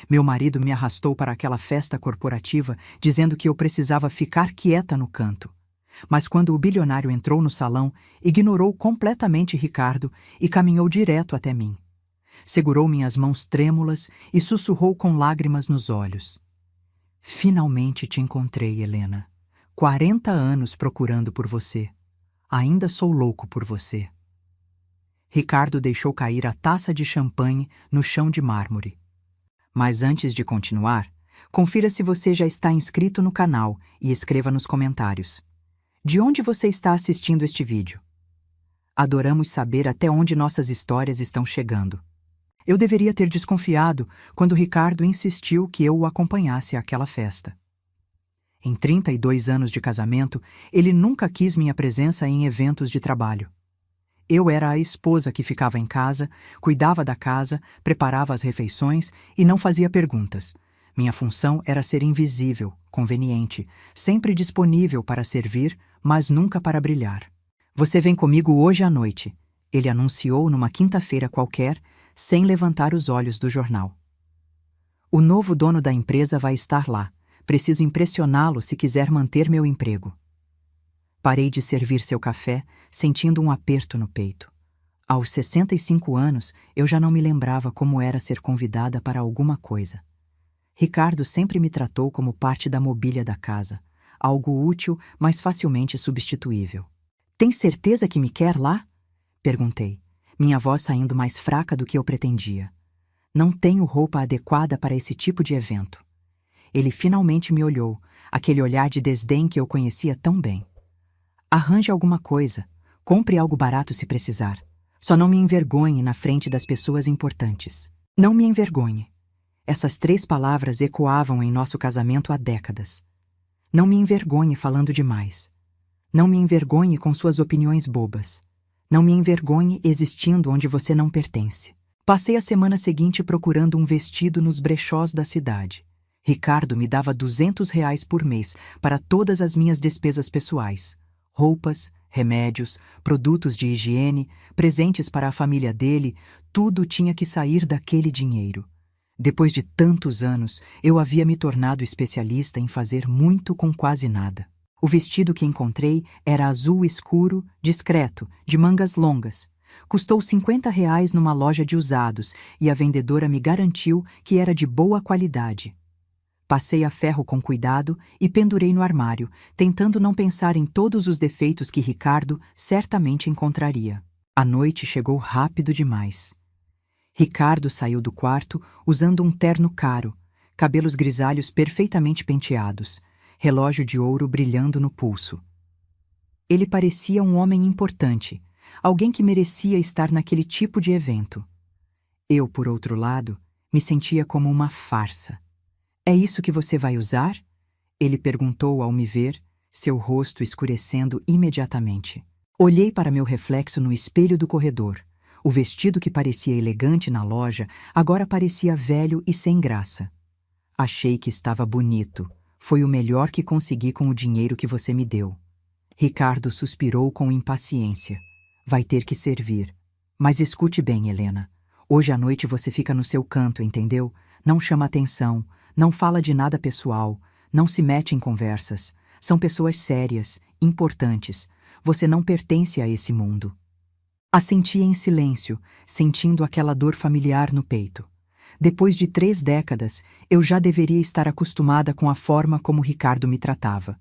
Meu marido me arrastou para aquela festa corporativa, dizendo que eu precisava ficar quieta no canto. Mas quando o bilionário entrou no salão, ignorou completamente Ricardo e caminhou direto até mim. Segurou minhas mãos trêmulas e sussurrou com lágrimas nos olhos. Finalmente te encontrei, Helena. 40 anos procurando por você. Ainda sou louco por você. Ricardo deixou cair a taça de champanhe no chão de mármore. Mas antes de continuar, confira se você já está inscrito no canal e escreva nos comentários. De onde você está assistindo este vídeo? Adoramos saber até onde nossas histórias estão chegando. Eu deveria ter desconfiado quando Ricardo insistiu que eu o acompanhasse àquela festa. Em 32 anos de casamento, ele nunca quis minha presença em eventos de trabalho. Eu era a esposa que ficava em casa, cuidava da casa, preparava as refeições e não fazia perguntas. Minha função era ser invisível, conveniente, sempre disponível para servir, mas nunca para brilhar. Você vem comigo hoje à noite, ele anunciou numa quinta-feira qualquer, sem levantar os olhos do jornal. O novo dono da empresa vai estar lá. Preciso impressioná-lo se quiser manter meu emprego. Parei de servir seu café, sentindo um aperto no peito. Aos 65 anos, eu já não me lembrava como era ser convidada para alguma coisa. Ricardo sempre me tratou como parte da mobília da casa, algo útil, mas facilmente substituível. Tem certeza que me quer lá? Perguntei, minha voz saindo mais fraca do que eu pretendia. Não tenho roupa adequada para esse tipo de evento. Ele finalmente me olhou, aquele olhar de desdém que eu conhecia tão bem. Arranje alguma coisa, compre algo barato se precisar. Só não me envergonhe na frente das pessoas importantes. Não me envergonhe. Essas 3 palavras ecoavam em nosso casamento há décadas. Não me envergonhe falando demais. Não me envergonhe com suas opiniões bobas. Não me envergonhe existindo onde você não pertence. Passei a semana seguinte procurando um vestido nos brechós da cidade. Ricardo me dava R$ 200 por mês para todas as minhas despesas pessoais. Roupas, remédios, produtos de higiene, presentes para a família dele, tudo tinha que sair daquele dinheiro. Depois de tantos anos, eu havia me tornado especialista em fazer muito com quase nada. O vestido que encontrei era azul escuro, discreto, de mangas longas. Custou R$ 50 numa loja de usados e a vendedora me garantiu que era de boa qualidade. Passei a ferro com cuidado e pendurei no armário, tentando não pensar em todos os defeitos que Ricardo certamente encontraria. A noite chegou rápido demais. Ricardo saiu do quarto usando um terno caro, cabelos grisalhos perfeitamente penteados, relógio de ouro brilhando no pulso. Ele parecia um homem importante, alguém que merecia estar naquele tipo de evento. Eu, por outro lado, me sentia como uma farsa. É isso que você vai usar? Ele perguntou ao me ver, seu rosto escurecendo imediatamente. Olhei para meu reflexo no espelho do corredor. O vestido que parecia elegante na loja agora parecia velho e sem graça. Achei que estava bonito. Foi o melhor que consegui com o dinheiro que você me deu. Ricardo suspirou com impaciência. Vai ter que servir. Mas escute bem, Helena. Hoje à noite você fica no seu canto, entendeu? Não chama atenção. Não fala de nada pessoal, não se mete em conversas. São pessoas sérias, importantes. Você não pertence a esse mundo. Assentia em silêncio, sentindo aquela dor familiar no peito. Depois de 3 décadas, eu já deveria estar acostumada com a forma como Ricardo me tratava.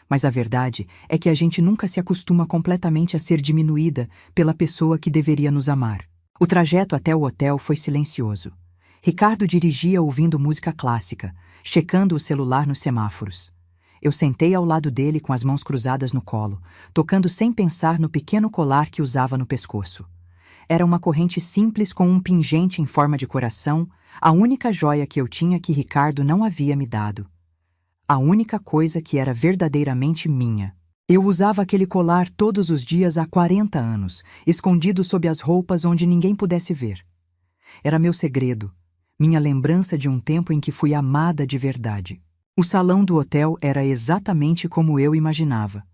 Mas a verdade é que a gente nunca se acostuma completamente a ser diminuída pela pessoa que deveria nos amar. O trajeto até o hotel foi silencioso. Ricardo dirigia ouvindo música clássica, checando o celular nos semáforos. Eu sentei ao lado dele com as mãos cruzadas no colo, tocando sem pensar no pequeno colar que usava no pescoço. Era uma corrente simples com um pingente em forma de coração, a única joia que eu tinha que Ricardo não havia me dado. A única coisa que era verdadeiramente minha. Eu usava aquele colar todos os dias há 40 anos, escondido sob as roupas onde ninguém pudesse ver. Era meu segredo. Minha lembrança de um tempo em que fui amada de verdade. O salão do hotel era exatamente como eu imaginava.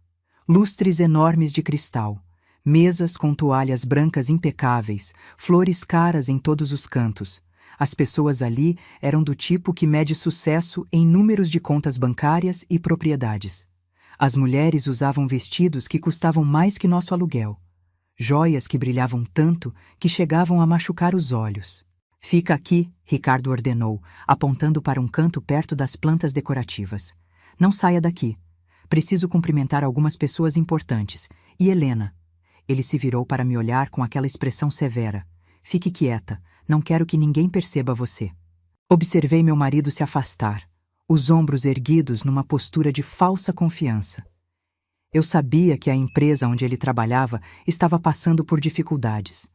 Lustres enormes de cristal, mesas com toalhas brancas impecáveis, flores caras em todos os cantos. As pessoas ali eram do tipo que mede sucesso em números de contas bancárias e propriedades. As mulheres usavam vestidos que custavam mais que nosso aluguel, joias que brilhavam tanto que chegavam a machucar os olhos. Fica aqui, Ricardo ordenou, apontando para um canto perto das plantas decorativas. Não saia daqui. Preciso cumprimentar algumas pessoas importantes. E Helena? Ele se virou para me olhar com aquela expressão severa. Fique quieta, não quero que ninguém perceba você. Observei meu marido se afastar, os ombros erguidos numa postura de falsa confiança. Eu sabia que a empresa onde ele trabalhava estava passando por dificuldades.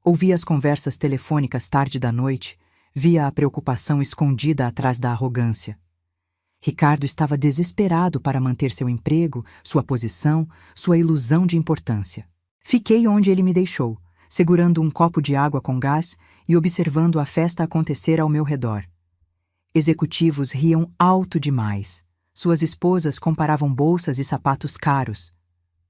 Ouvia as conversas telefônicas tarde da noite, via a preocupação escondida atrás da arrogância. Ricardo estava desesperado para manter seu emprego, sua posição, sua ilusão de importância. Fiquei onde ele me deixou, segurando um copo de água com gás e observando a festa acontecer ao meu redor. Executivos riam alto demais. Suas esposas comparavam bolsas e sapatos caros.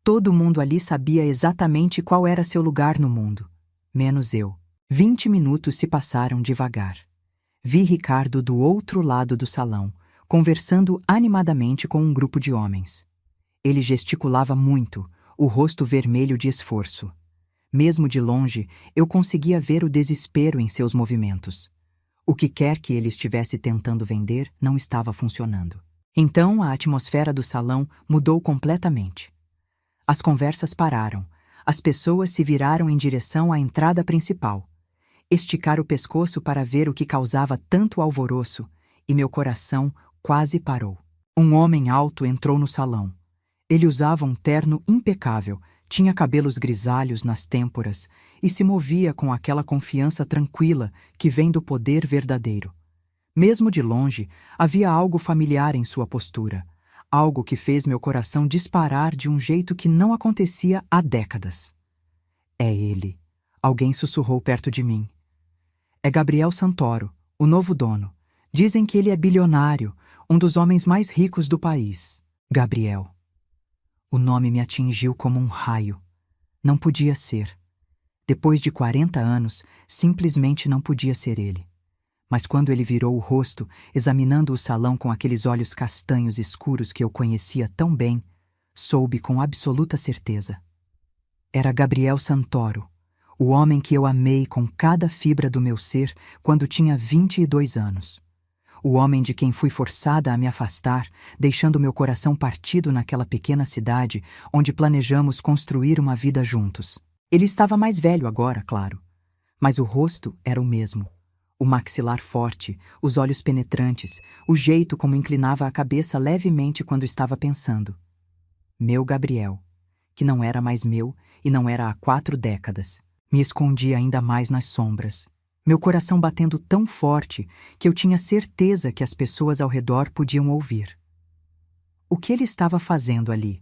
Todo mundo ali sabia exatamente qual era seu lugar no mundo, menos eu. 20 minutos se passaram devagar. Vi Ricardo do outro lado do salão, conversando animadamente com um grupo de homens. Ele gesticulava muito, o rosto vermelho de esforço. Mesmo de longe, eu conseguia ver o desespero em seus movimentos. O que quer que ele estivesse tentando vender não estava funcionando. Então a atmosfera do salão mudou completamente. As conversas pararam. As pessoas se viraram em direção à entrada principal. Esticar o pescoço para ver o que causava tanto alvoroço, e meu coração quase parou. Um homem alto entrou no salão. Ele usava um terno impecável, tinha cabelos grisalhos nas têmporas e se movia com aquela confiança tranquila que vem do poder verdadeiro. Mesmo de longe, havia algo familiar em sua postura, algo que fez meu coração disparar de um jeito que não acontecia há décadas. É ele. Alguém sussurrou perto de mim. É Gabriel Santoro, o novo dono. Dizem que ele é bilionário, um dos homens mais ricos do país. Gabriel. O nome me atingiu como um raio. Não podia ser. Depois de 40 anos, simplesmente não podia ser ele. Mas quando ele virou o rosto, examinando o salão com aqueles olhos castanhos escuros que eu conhecia tão bem, soube com absoluta certeza. Era Gabriel Santoro, o homem que eu amei com cada fibra do meu ser quando tinha 22 anos. O homem de quem fui forçada a me afastar, deixando meu coração partido naquela pequena cidade onde planejamos construir uma vida juntos. Ele estava mais velho agora, claro, mas o rosto era o mesmo. O maxilar forte, os olhos penetrantes, o jeito como inclinava a cabeça levemente quando estava pensando. Meu Gabriel, que não era mais meu e não era há 4 décadas. Me escondi ainda mais nas sombras. Meu coração batendo tão forte que eu tinha certeza que as pessoas ao redor podiam ouvir. O que ele estava fazendo ali?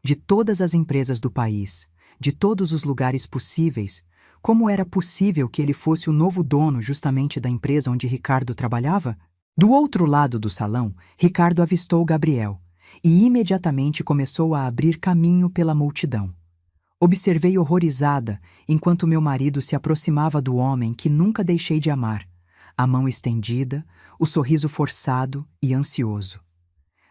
De todas as empresas do país, de todos os lugares possíveis, como era possível que ele fosse o novo dono justamente da empresa onde Ricardo trabalhava? Do outro lado do salão, Ricardo avistou Gabriel e imediatamente começou a abrir caminho pela multidão. Observei horrorizada enquanto meu marido se aproximava do homem que nunca deixei de amar, a mão estendida, o sorriso forçado e ansioso.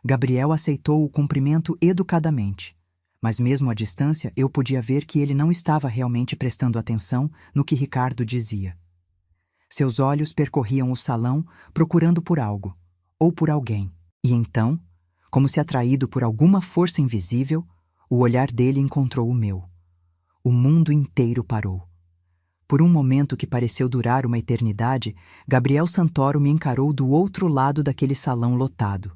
Gabriel aceitou o cumprimento educadamente, mas mesmo à distância eu podia ver que ele não estava realmente prestando atenção no que Ricardo dizia. Seus olhos percorriam o salão procurando por algo, ou por alguém, e então, como se atraído por alguma força invisível, o olhar dele encontrou o meu. O mundo inteiro parou. Por um momento que pareceu durar uma eternidade, Gabriel Santoro me encarou do outro lado daquele salão lotado.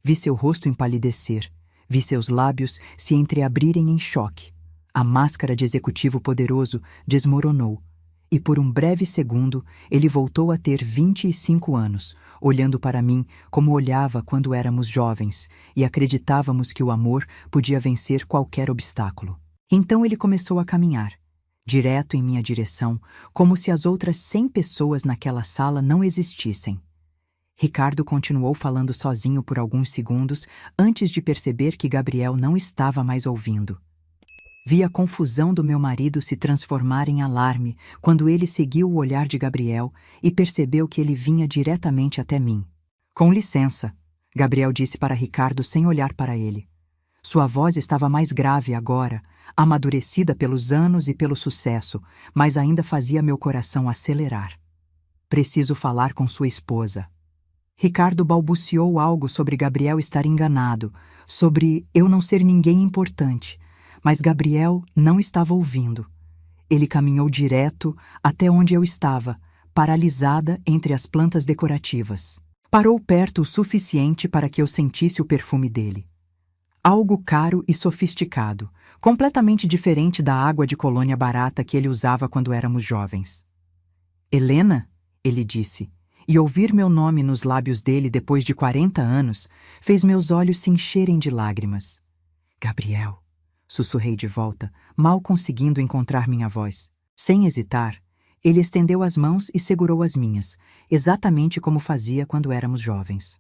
Vi seu rosto empalidecer, vi seus lábios se entreabrirem em choque. A máscara de executivo poderoso desmoronou, e por um breve segundo ele voltou a ter 25 anos, olhando para mim como olhava quando éramos jovens e acreditávamos que o amor podia vencer qualquer obstáculo. Então ele começou a caminhar, direto em minha direção, como se as outras 100 pessoas naquela sala não existissem. Ricardo continuou falando sozinho por alguns segundos antes de perceber que Gabriel não estava mais ouvindo. Vi a confusão do meu marido se transformar em alarme quando ele seguiu o olhar de Gabriel e percebeu que ele vinha diretamente até mim. Com licença, Gabriel disse para Ricardo sem olhar para ele. Sua voz estava mais grave agora, amadurecida pelos anos e pelo sucesso, mas ainda fazia meu coração acelerar. Preciso falar com sua esposa. Ricardo balbuciou algo sobre Gabriel estar enganado, sobre eu não ser ninguém importante, mas Gabriel não estava ouvindo. Ele caminhou direto até onde eu estava, paralisada entre as plantas decorativas. Parou perto o suficiente para que eu sentisse o perfume dele. Algo caro e sofisticado, completamente diferente da água de colônia barata que ele usava quando éramos jovens. Helena, ele disse, e ouvir meu nome nos lábios dele depois de 40 anos fez meus olhos se encherem de lágrimas. Gabriel, sussurrei de volta, mal conseguindo encontrar minha voz. Sem hesitar, ele estendeu as mãos e segurou as minhas, exatamente como fazia quando éramos jovens.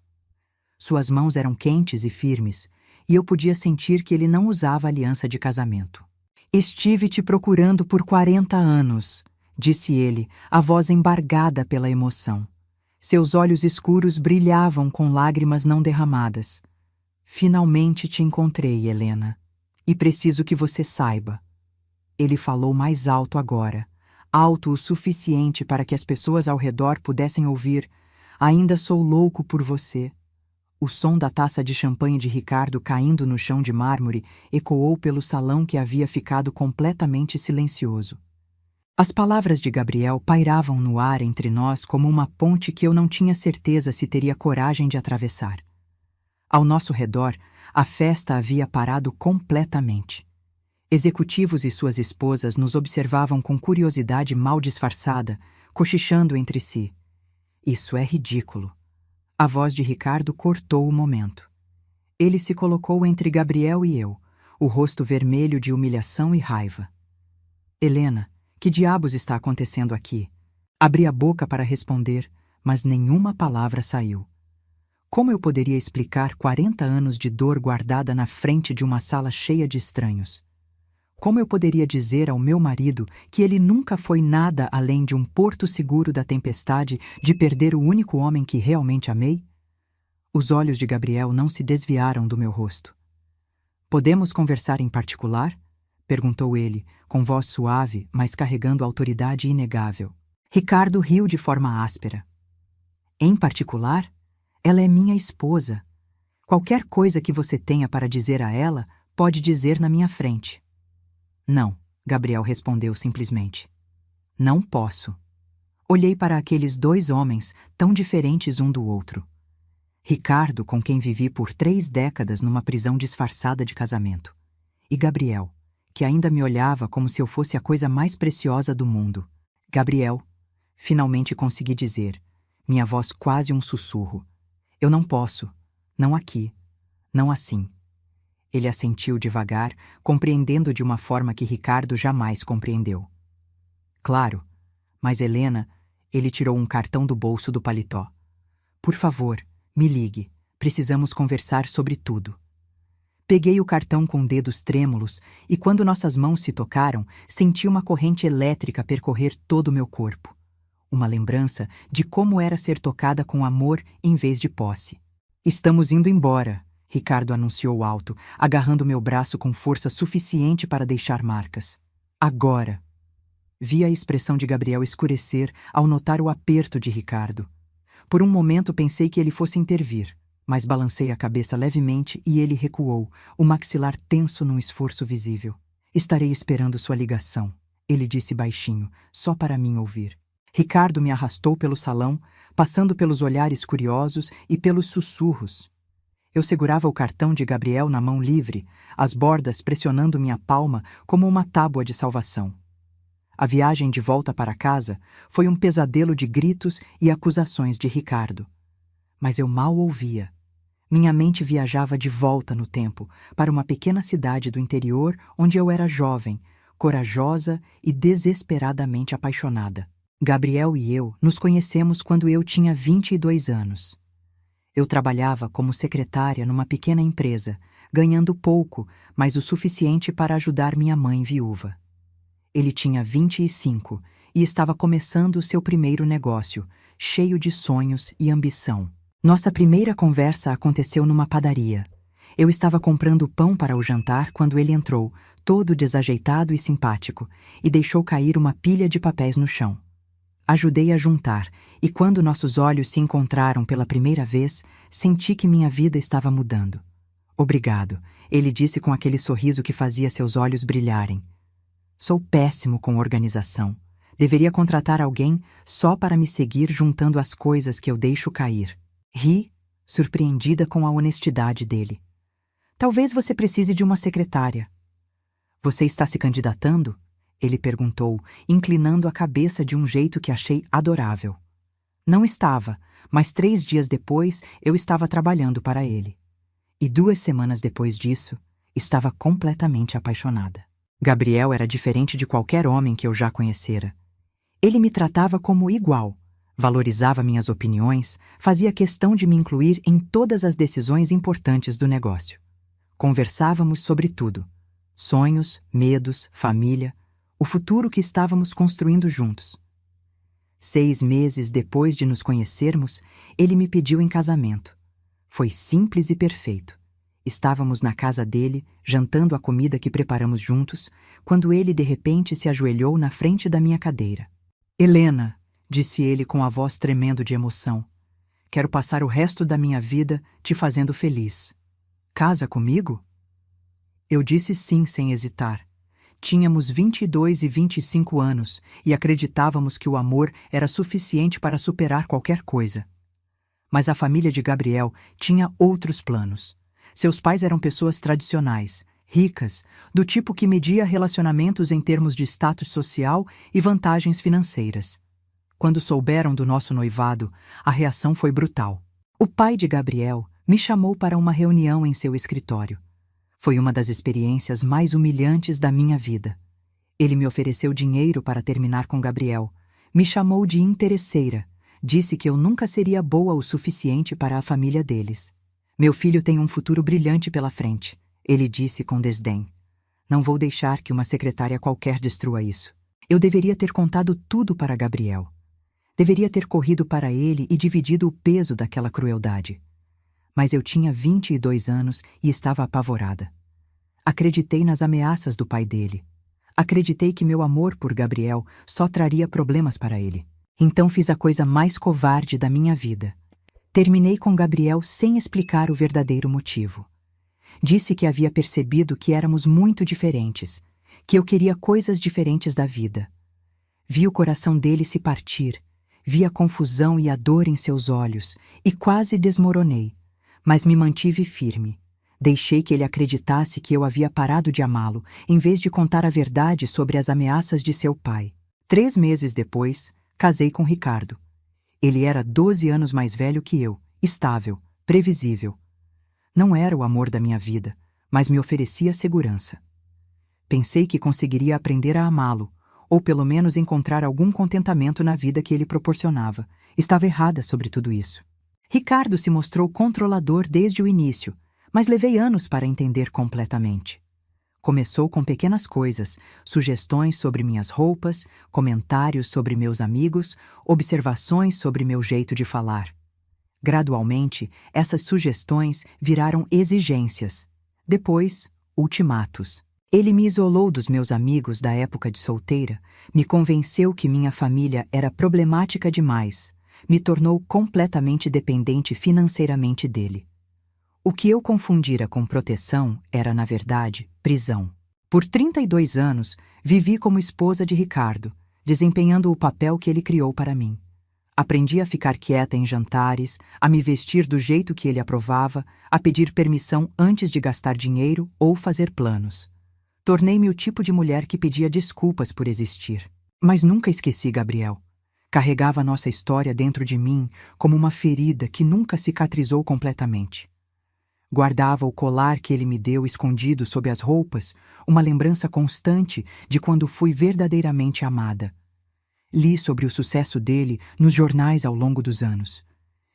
Suas mãos eram quentes e firmes, e eu podia sentir que ele não usava aliança de casamento. Estive te procurando por 40 anos, disse ele, a voz embargada pela emoção. Seus olhos escuros brilhavam com lágrimas não derramadas. Finalmente te encontrei, Helena. E preciso que você saiba. Ele falou mais alto agora, alto o suficiente para que as pessoas ao redor pudessem ouvir. Ainda sou louco por você. O som da taça de champanhe de Ricardo caindo no chão de mármore ecoou pelo salão que havia ficado completamente silencioso. As palavras de Gabriel pairavam no ar entre nós como uma ponte que eu não tinha certeza se teria coragem de atravessar. Ao nosso redor, a festa havia parado completamente. Executivos e suas esposas nos observavam com curiosidade mal disfarçada, cochichando entre si. Isso é ridículo. A voz de Ricardo cortou o momento. Ele se colocou entre Gabriel e eu, o rosto vermelho de humilhação e raiva. Helena, que diabos está acontecendo aqui? Abri a boca para responder, mas nenhuma palavra saiu. Como eu poderia explicar 40 anos de dor guardada na frente de uma sala cheia de estranhos? Como eu poderia dizer ao meu marido que ele nunca foi nada além de um porto seguro da tempestade de perder o único homem que realmente amei? Os olhos de Gabriel não se desviaram do meu rosto. Podemos conversar em particular? Perguntou ele, com voz suave, mas carregando autoridade inegável. Ricardo riu de forma áspera. Em particular? Ela é minha esposa. Qualquer coisa que você tenha para dizer a ela, pode dizer na minha frente. Não, Gabriel respondeu simplesmente. Não posso. Olhei para aqueles dois homens, tão diferentes um do outro. Ricardo, com quem vivi por 3 décadas numa prisão disfarçada de casamento. E Gabriel, que ainda me olhava como se eu fosse a coisa mais preciosa do mundo. Gabriel, finalmente consegui dizer, minha voz quase um sussurro. Eu não posso. Não aqui. Não assim. Ele assentiu devagar, compreendendo de uma forma que Ricardo jamais compreendeu. Claro, mas Helena, ele tirou um cartão do bolso do paletó. Por favor, me ligue. Precisamos conversar sobre tudo. Peguei o cartão com dedos trêmulos e quando nossas mãos se tocaram, senti uma corrente elétrica percorrer todo o meu corpo. Uma lembrança de como era ser tocada com amor em vez de posse. Estamos indo embora, Ricardo anunciou alto, agarrando meu braço com força suficiente para deixar marcas. Agora. Vi a expressão de Gabriel escurecer ao notar o aperto de Ricardo. Por um momento pensei que ele fosse intervir, mas balancei a cabeça levemente e ele recuou, o maxilar tenso num esforço visível. Estarei esperando sua ligação, ele disse baixinho, só para mim ouvir. Ricardo me arrastou pelo salão, passando pelos olhares curiosos e pelos sussurros. Eu segurava o cartão de Gabriel na mão livre, as bordas pressionando minha palma como uma tábua de salvação. A viagem de volta para casa foi um pesadelo de gritos e acusações de Ricardo. Mas eu mal ouvia. Minha mente viajava de volta no tempo, para uma pequena cidade do interior onde eu era jovem, corajosa e desesperadamente apaixonada. Gabriel e eu nos conhecemos quando eu tinha 22 anos. Eu trabalhava como secretária numa pequena empresa, ganhando pouco, mas o suficiente para ajudar minha mãe viúva. Ele tinha 25 e estava começando o seu primeiro negócio, cheio de sonhos e ambição. Nossa primeira conversa aconteceu numa padaria. Eu estava comprando pão para o jantar quando ele entrou, todo desajeitado e simpático, e deixou cair uma pilha de papéis no chão. Ajudei a juntar, e quando nossos olhos se encontraram pela primeira vez, senti que minha vida estava mudando. Obrigado, ele disse com aquele sorriso que fazia seus olhos brilharem. Sou péssimo com organização. Deveria contratar alguém só para me seguir juntando as coisas que eu deixo cair. Ri, surpreendida com a honestidade dele. Talvez você precise de uma secretária. Você está se candidatando? Ele perguntou, inclinando a cabeça de um jeito que achei adorável. Não estava, mas 3 dias depois eu estava trabalhando para ele. E 2 semanas depois disso, estava completamente apaixonada. Gabriel era diferente de qualquer homem que eu já conhecera. Ele me tratava como igual, valorizava minhas opiniões, fazia questão de me incluir em todas as decisões importantes do negócio. Conversávamos sobre tudo: sonhos, medos, família, o futuro que estávamos construindo juntos. 6 meses depois de nos conhecermos, ele me pediu em casamento. Foi simples e perfeito. Estávamos na casa dele, jantando a comida que preparamos juntos, quando ele de repente se ajoelhou na frente da minha cadeira. Helena, disse ele com a voz tremendo de emoção, quero passar o resto da minha vida te fazendo feliz. Casa comigo? Eu disse sim sem hesitar. Tínhamos 22 e 25 anos e acreditávamos que o amor era suficiente para superar qualquer coisa. Mas a família de Gabriel tinha outros planos. Seus pais eram pessoas tradicionais, ricas, do tipo que media relacionamentos em termos de status social e vantagens financeiras. Quando souberam do nosso noivado, a reação foi brutal. O pai de Gabriel me chamou para uma reunião em seu escritório. Foi uma das experiências mais humilhantes da minha vida. Ele me ofereceu dinheiro para terminar com Gabriel, me chamou de interesseira, disse que eu nunca seria boa o suficiente para a família deles. Meu filho tem um futuro brilhante pela frente, ele disse com desdém. Não vou deixar que uma secretária qualquer destrua isso. Eu deveria ter contado tudo para Gabriel. Deveria ter corrido para ele e dividido o peso daquela crueldade. Mas eu tinha 22 anos e estava apavorada. Acreditei nas ameaças do pai dele. Acreditei que meu amor por Gabriel só traria problemas para ele. Então fiz a coisa mais covarde da minha vida. Terminei com Gabriel sem explicar o verdadeiro motivo. Disse que havia percebido que éramos muito diferentes, que eu queria coisas diferentes da vida. Vi o coração dele se partir, vi a confusão e a dor em seus olhos e quase desmoronei, mas me mantive firme. Deixei que ele acreditasse que eu havia parado de amá-lo, em vez de contar a verdade sobre as ameaças de seu pai. 3 meses depois, casei com Ricardo. Ele era 12 anos mais velho que eu, estável, previsível. Não era o amor da minha vida, mas me oferecia segurança. Pensei que conseguiria aprender a amá-lo, ou pelo menos encontrar algum contentamento na vida que ele proporcionava. Estava errada sobre tudo isso. Ricardo se mostrou controlador desde o início, mas levei anos para entender completamente. Começou com pequenas coisas, sugestões sobre minhas roupas, comentários sobre meus amigos, observações sobre meu jeito de falar. Gradualmente, essas sugestões viraram exigências. Depois, ultimatos. Ele me isolou dos meus amigos da época de solteira, me convenceu que minha família era problemática demais, me tornou completamente dependente financeiramente dele. O que eu confundira com proteção era, na verdade, prisão. Por 32 anos, vivi como esposa de Ricardo, desempenhando o papel que ele criou para mim. Aprendi a ficar quieta em jantares, a me vestir do jeito que ele aprovava, a pedir permissão antes de gastar dinheiro ou fazer planos. Tornei-me o tipo de mulher que pedia desculpas por existir. Mas nunca esqueci Gabriel. Carregava nossa história dentro de mim como uma ferida que nunca cicatrizou completamente. Guardava o colar que ele me deu escondido sob as roupas, uma lembrança constante de quando fui verdadeiramente amada. Li sobre o sucesso dele nos jornais ao longo dos anos.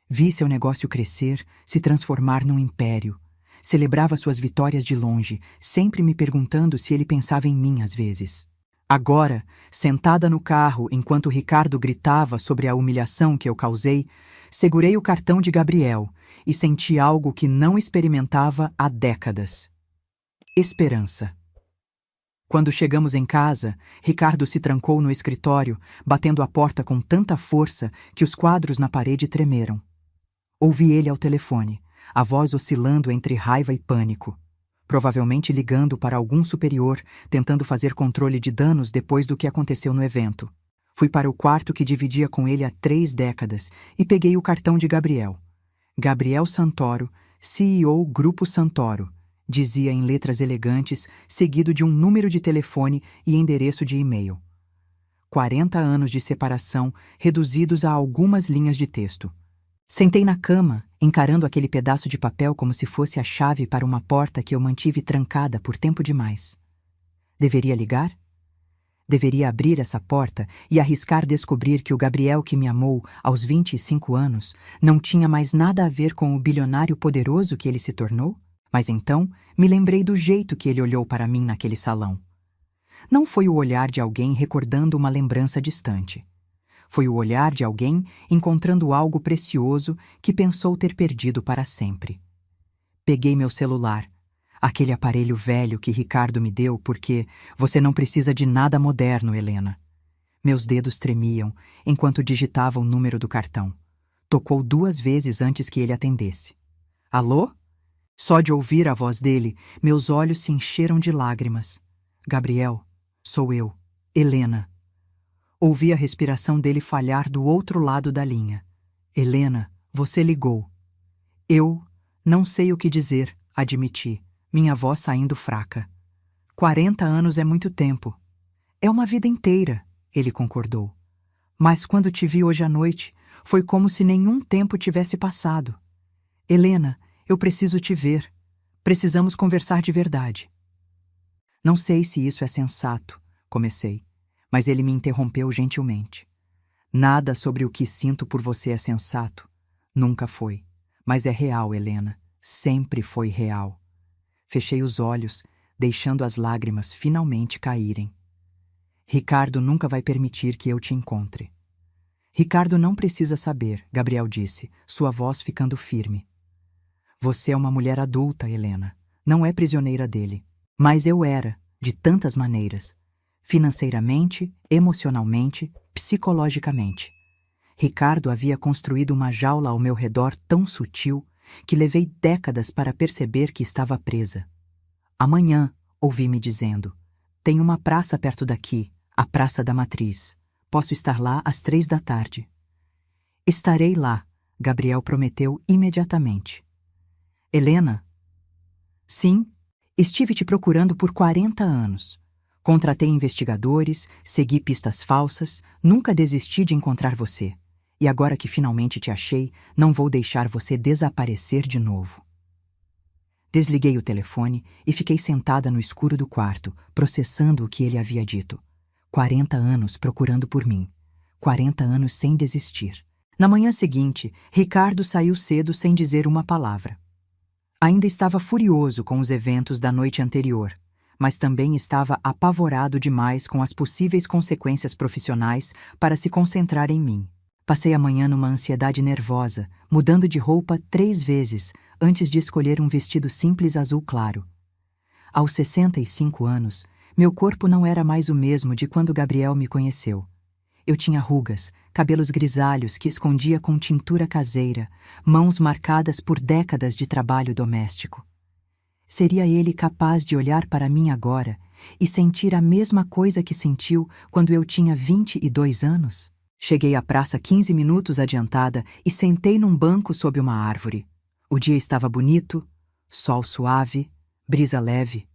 Vi seu negócio crescer, se transformar num império. Celebrava suas vitórias de longe, sempre me perguntando se ele pensava em mim às vezes. Agora, sentada no carro enquanto Ricardo gritava sobre a humilhação que eu causei, segurei o cartão de Gabriel e senti algo que não experimentava há décadas. Esperança. Quando chegamos em casa, Ricardo se trancou no escritório, batendo a porta com tanta força que os quadros na parede tremeram. Ouvi ele ao telefone, a voz oscilando entre raiva e pânico. Provavelmente ligando para algum superior, tentando fazer controle de danos depois do que aconteceu no evento. Fui para o quarto que dividia com ele há 3 décadas e peguei o cartão de Gabriel. Gabriel Santoro, CEO Grupo Santoro, dizia em letras elegantes, seguido de um número de telefone e endereço de e-mail. 40 anos de separação, reduzidos a algumas linhas de texto. Sentei na cama, encarando aquele pedaço de papel como se fosse a chave para uma porta que eu mantive trancada por tempo demais. Deveria ligar? Deveria abrir essa porta e arriscar descobrir que o Gabriel que me amou aos 25 anos não tinha mais nada a ver com o bilionário poderoso que ele se tornou? Mas então me lembrei do jeito que ele olhou para mim naquele salão. Não foi o olhar de alguém recordando uma lembrança distante. Foi o olhar de alguém encontrando algo precioso que pensou ter perdido para sempre. Peguei meu celular, aquele aparelho velho que Ricardo me deu porque você não precisa de nada moderno, Helena. Meus dedos tremiam enquanto digitava o número do cartão. Tocou 2 vezes antes que ele atendesse. Alô? Só de ouvir a voz dele, meus olhos se encheram de lágrimas. Gabriel, sou eu, Helena. Ouvi a respiração dele falhar do outro lado da linha. Helena, você ligou. Eu não sei o que dizer, admiti, minha voz saindo fraca. 40 anos é muito tempo. É uma vida inteira, ele concordou. Mas quando te vi hoje à noite, foi como se nenhum tempo tivesse passado. Helena, eu preciso te ver. Precisamos conversar de verdade. Não sei se isso é sensato, comecei, mas ele me interrompeu gentilmente. Nada sobre o que sinto por você é sensato. Nunca foi. Mas é real, Helena. Sempre foi real. Fechei os olhos, deixando as lágrimas finalmente caírem. Ricardo nunca vai permitir que eu te encontre. Ricardo não precisa saber, Gabriel disse, sua voz ficando firme. Você é uma mulher adulta, Helena. Não é prisioneira dele. Mas eu era, de tantas maneiras. Financeiramente, emocionalmente, psicologicamente. Ricardo havia construído uma jaula ao meu redor tão sutil que levei décadas para perceber que estava presa. Amanhã, ouvi-me dizendo, tem uma praça perto daqui, a Praça da Matriz. Posso estar lá às 3 da tarde. Estarei lá, Gabriel prometeu imediatamente. Helena? Sim, estive te procurando por 40 anos. Contratei investigadores, segui pistas falsas, nunca desisti de encontrar você. E agora que finalmente te achei, não vou deixar você desaparecer de novo. Desliguei o telefone e fiquei sentada no escuro do quarto, processando o que ele havia dito. 40 anos procurando por mim. 40 anos sem desistir. Na manhã seguinte, Ricardo saiu cedo sem dizer uma palavra. Ainda estava furioso com os eventos da noite anterior, mas também estava apavorado demais com as possíveis consequências profissionais para se concentrar em mim. Passei a manhã numa ansiedade nervosa, mudando de roupa 3 vezes antes de escolher um vestido simples azul claro. Aos 65 anos, meu corpo não era mais o mesmo de quando Gabriel me conheceu. Eu tinha rugas, cabelos grisalhos que escondia com tintura caseira, mãos marcadas por décadas de trabalho doméstico. Seria ele capaz de olhar para mim agora e sentir a mesma coisa que sentiu quando eu tinha 22 anos? Cheguei à praça 15 minutos adiantada e sentei num banco sob uma árvore. O dia estava bonito, sol suave, brisa leve.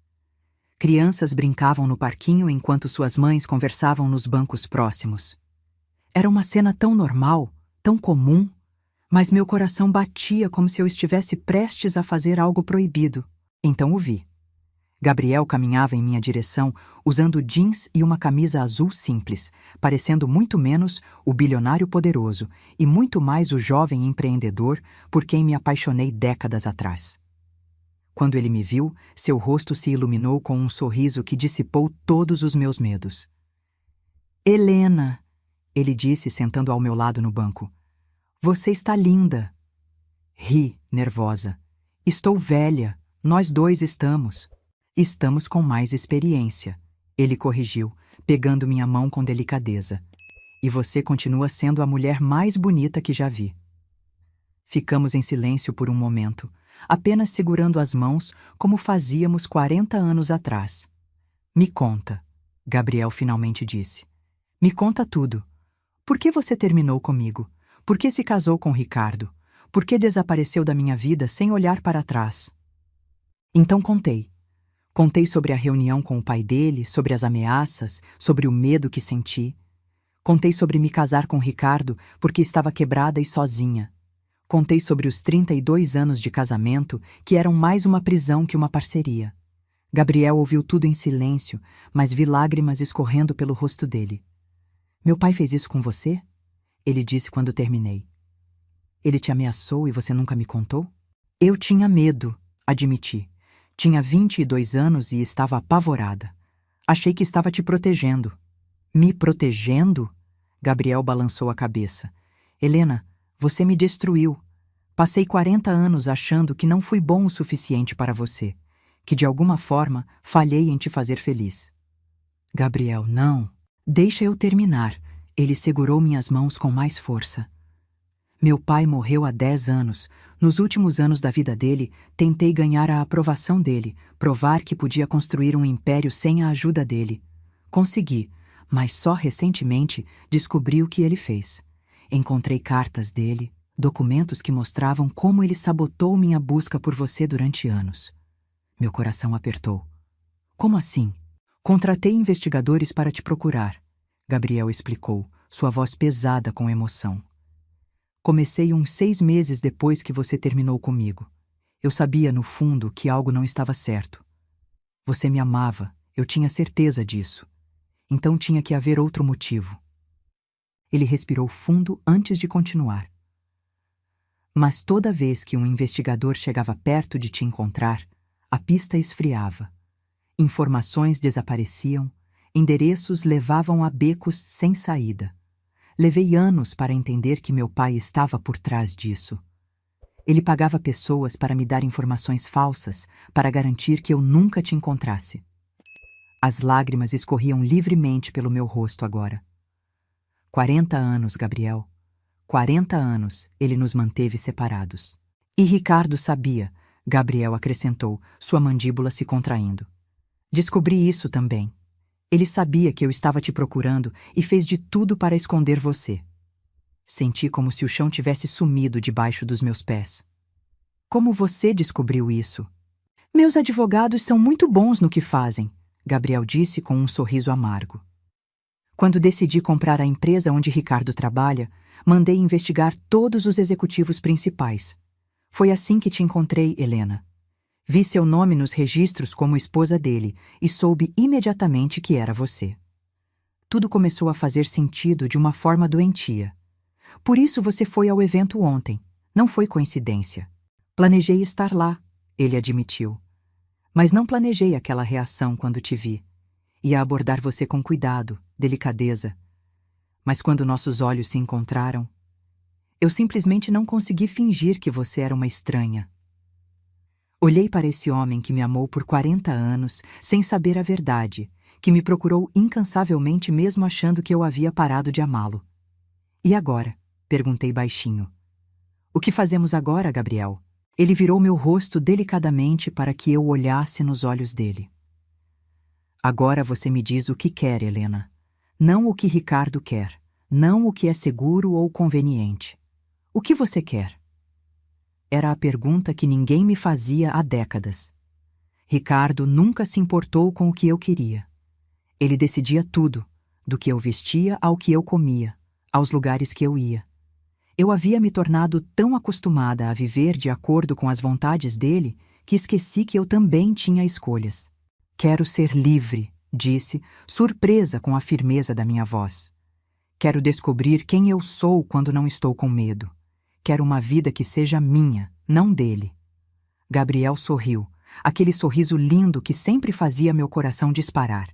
Crianças brincavam no parquinho enquanto suas mães conversavam nos bancos próximos. Era uma cena tão normal, tão comum, mas meu coração batia como se eu estivesse prestes a fazer algo proibido. Então o vi. Gabriel caminhava em minha direção usando jeans e uma camisa azul simples, parecendo muito menos o bilionário poderoso e muito mais o jovem empreendedor por quem me apaixonei décadas atrás. Quando ele me viu, seu rosto se iluminou com um sorriso que dissipou todos os meus medos. Helena, ele disse sentando ao meu lado no banco. Você está linda. Ri, nervosa. Estou velha. Nós dois estamos. Estamos com mais experiência. Ele corrigiu, pegando minha mão com delicadeza. E você continua sendo a mulher mais bonita que já vi. Ficamos em silêncio por um momento, apenas segurando as mãos como fazíamos 40 anos atrás. Me conta, Gabriel finalmente disse. Me conta tudo. Por que você terminou comigo? Por que se casou com Ricardo? Por que desapareceu da minha vida sem olhar para trás? Então contei. Contei sobre a reunião com o pai dele, sobre as ameaças, sobre o medo que senti. Contei sobre me casar com Ricardo porque estava quebrada e sozinha. Contei sobre os 32 anos de casamento que eram mais uma prisão que uma parceria. Gabriel ouviu tudo em silêncio, mas vi lágrimas escorrendo pelo rosto dele. Meu pai fez isso com você? Ele disse quando terminei. Ele te ameaçou e você nunca me contou? Eu tinha medo, admiti. Tinha 22 anos e estava apavorada. Achei que estava te protegendo. Me protegendo? Gabriel balançou a cabeça. Helena, você me destruiu. Passei 40 anos achando que não fui bom o suficiente para você, que de alguma forma falhei em te fazer feliz. Gabriel, não. Deixa eu terminar. Ele segurou minhas mãos com mais força. Meu pai morreu há 10 anos. Nos últimos anos da vida dele, tentei ganhar a aprovação dele, provar que podia construir um império sem a ajuda dele. Consegui, mas só recentemente descobri o que ele fez. Encontrei cartas dele, documentos que mostravam como ele sabotou minha busca por você durante anos. Meu coração apertou. Como assim? Contratei investigadores para te procurar, Gabriel explicou, sua voz pesada com emoção. Comecei uns 6 meses depois que você terminou comigo. Eu sabia, no fundo, que algo não estava certo. Você me amava, eu tinha certeza disso. Então tinha que haver outro motivo. Ele respirou fundo antes de continuar. Mas toda vez que um investigador chegava perto de te encontrar, a pista esfriava. Informações desapareciam, endereços levavam a becos sem saída. Levei anos para entender que meu pai estava por trás disso. Ele pagava pessoas para me dar informações falsas, para garantir que eu nunca te encontrasse. As lágrimas escorriam livremente pelo meu rosto agora. 40 anos, Gabriel. 40 anos ele nos manteve separados. E Ricardo sabia, Gabriel acrescentou, sua mandíbula se contraindo. Descobri isso também. Ele sabia que eu estava te procurando e fez de tudo para esconder você. Senti como se o chão tivesse sumido debaixo dos meus pés. Como você descobriu isso? Meus advogados são muito bons no que fazem, Gabriel disse com um sorriso amargo. Quando decidi comprar a empresa onde Ricardo trabalha, mandei investigar todos os executivos principais. Foi assim que te encontrei, Helena. Vi seu nome nos registros como esposa dele e soube imediatamente que era você. Tudo começou a fazer sentido de uma forma doentia. Por isso você foi ao evento ontem. Não foi coincidência. Planejei estar lá, ele admitiu. Mas não planejei aquela reação quando te vi. Ia abordar você com cuidado, delicadeza. Mas quando nossos olhos se encontraram, eu simplesmente não consegui fingir que você era uma estranha. Olhei para esse homem que me amou por 40 anos, sem saber a verdade, que me procurou incansavelmente mesmo achando que eu havia parado de amá-lo. E agora? Perguntei baixinho. O que fazemos agora, Gabriel? Ele virou meu rosto delicadamente para que eu olhasse nos olhos dele. Agora você me diz o que quer, Helena. Não o que Ricardo quer. Não o que é seguro ou conveniente. O que você quer? Era a pergunta que ninguém me fazia há décadas. Ricardo nunca se importou com o que eu queria. Ele decidia tudo, do que eu vestia ao que eu comia, aos lugares que eu ia. Eu havia me tornado tão acostumada a viver de acordo com as vontades dele que esqueci que eu também tinha escolhas. Quero ser livre, disse, surpresa com a firmeza da minha voz. Quero descobrir quem eu sou quando não estou com medo. Quero uma vida que seja minha, não dele. Gabriel sorriu, aquele sorriso lindo que sempre fazia meu coração disparar.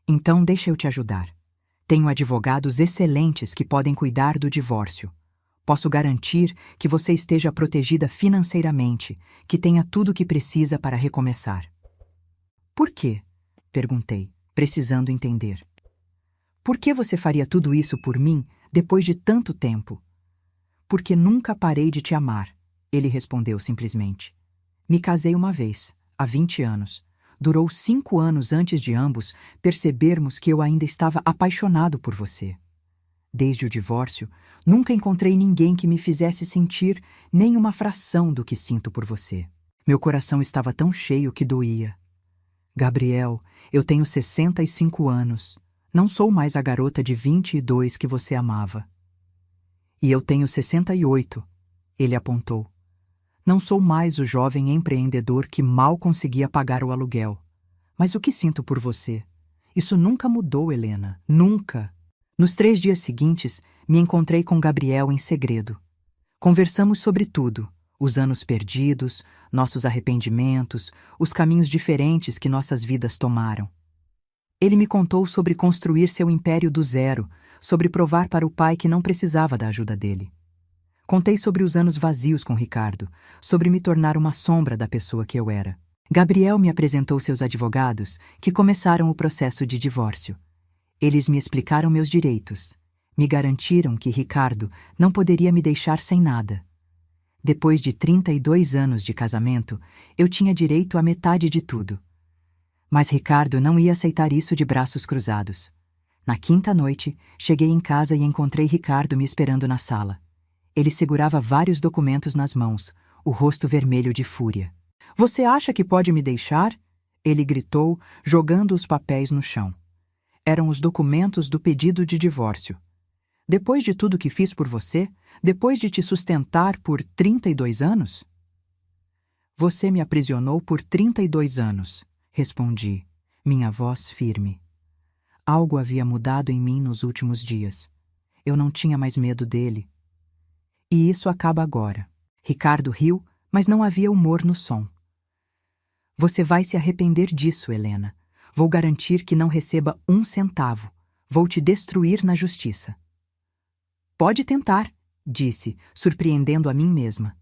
Então deixa eu te ajudar. Tenho advogados excelentes que podem cuidar do divórcio. Posso garantir que você esteja protegida financeiramente, que tenha tudo o que precisa para recomeçar. Por quê? Perguntei, precisando entender. Por que você faria tudo isso por mim depois de tanto tempo? Porque nunca parei de te amar, ele respondeu simplesmente. Me casei uma vez, há 20 anos. Durou 5 anos antes de ambos percebermos que eu ainda estava apaixonado por você. Desde o divórcio, nunca encontrei ninguém que me fizesse sentir nem uma fração do que sinto por você. Meu coração estava tão cheio que doía. Gabriel, eu tenho 65 anos. Não sou mais a garota de 22 que você amava. E eu tenho 68, ele apontou. Não sou mais o jovem empreendedor que mal conseguia pagar o aluguel. Mas o que sinto por você? Isso nunca mudou, Helena. Nunca. Nos 3 dias seguintes, me encontrei com Gabriel em segredo. Conversamos sobre tudo. Os anos perdidos, nossos arrependimentos, os caminhos diferentes que nossas vidas tomaram. Ele me contou sobre construir seu império do zero, sobre provar para o pai que não precisava da ajuda dele. Contei sobre os anos vazios com Ricardo, sobre me tornar uma sombra da pessoa que eu era. Gabriel me apresentou seus advogados, que começaram o processo de divórcio. Eles me explicaram meus direitos. Me garantiram que Ricardo não poderia me deixar sem nada. Depois de 32 anos de casamento, eu tinha direito à metade de tudo. Mas Ricardo não ia aceitar isso de braços cruzados. Na 5ª noite, cheguei em casa e encontrei Ricardo me esperando na sala. Ele segurava vários documentos nas mãos, o rosto vermelho de fúria. — Você acha que pode me deixar? Ele gritou, jogando os papéis no chão. Eram os documentos do pedido de divórcio. Depois de tudo que fiz por você, depois de te sustentar por 32 anos? Você me aprisionou por 32 anos. Respondi, minha voz firme. Algo havia mudado em mim nos últimos dias. Eu não tinha mais medo dele. E isso acaba agora. Ricardo riu, mas não havia humor no som. Você vai se arrepender disso, Helena. Vou garantir que não receba 1 centavo. Vou te destruir na justiça. Pode tentar, disse, surpreendendo a mim mesma.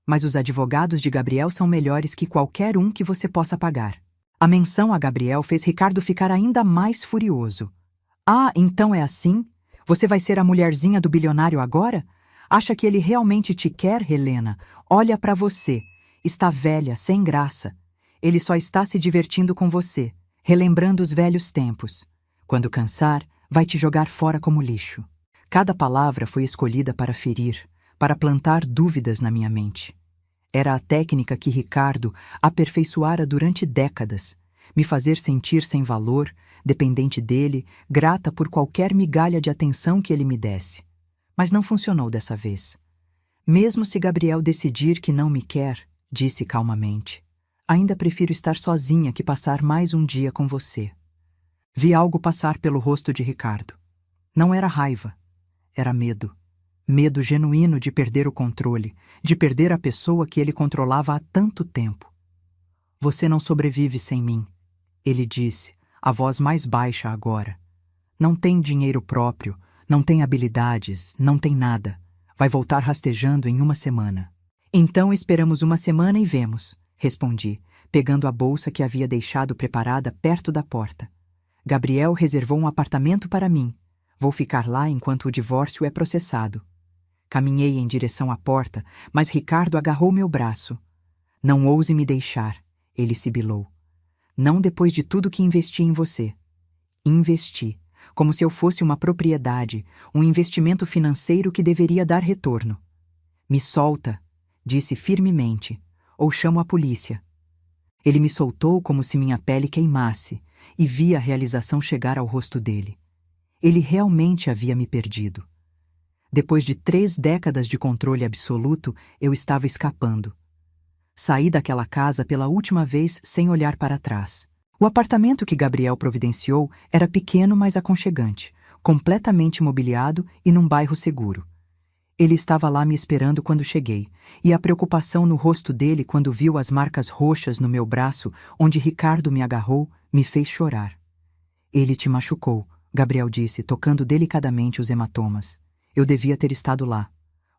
Mas os advogados de Gabriel são melhores que qualquer um que você possa pagar. A menção a Gabriel fez Ricardo ficar ainda mais furioso. Ah, então é assim? Você vai ser a mulherzinha do bilionário agora? Acha que ele realmente te quer, Helena? Olha para você. Está velha, sem graça. Ele só está se divertindo com você, relembrando os velhos tempos. Quando cansar, vai te jogar fora como lixo. Cada palavra foi escolhida para ferir, para plantar dúvidas na minha mente. Era a técnica que Ricardo aperfeiçoara durante décadas, me fazer sentir sem valor, dependente dele, grata por qualquer migalha de atenção que ele me desse. Mas não funcionou dessa vez. Mesmo se Gabriel decidir que não me quer, disse calmamente, ainda prefiro estar sozinha que passar mais um dia com você. Vi algo passar pelo rosto de Ricardo. Não era raiva, era medo. Medo genuíno de perder o controle, de perder a pessoa que ele controlava há tanto tempo. Você não sobrevive sem mim, ele disse, a voz mais baixa agora. Não tem dinheiro próprio, não tem habilidades, não tem nada. Vai voltar rastejando em 1 semana. Então esperamos 1 semana e vemos, respondi, pegando a bolsa que havia deixado preparada perto da porta. Gabriel reservou um apartamento para mim. Vou ficar lá enquanto o divórcio é processado. Caminhei em direção à porta, mas Ricardo agarrou meu braço. Não ouse me deixar, ele sibilou. Não depois de tudo que investi em você. Investi, como se eu fosse uma propriedade, um investimento financeiro que deveria dar retorno. Me solta, disse firmemente, ou chamo a polícia. Ele me soltou como se minha pele queimasse, e vi a realização chegar ao rosto dele. Ele realmente havia me perdido. Depois de 3 décadas de controle absoluto, eu estava escapando. Saí daquela casa pela última vez sem olhar para trás. O apartamento que Gabriel providenciou era pequeno, mas aconchegante, completamente mobiliado e num bairro seguro. Ele estava lá me esperando quando cheguei, e a preocupação no rosto dele quando viu as marcas roxas no meu braço onde Ricardo me agarrou me fez chorar. Ele te machucou, Gabriel disse, tocando delicadamente os hematomas. Eu devia ter estado lá.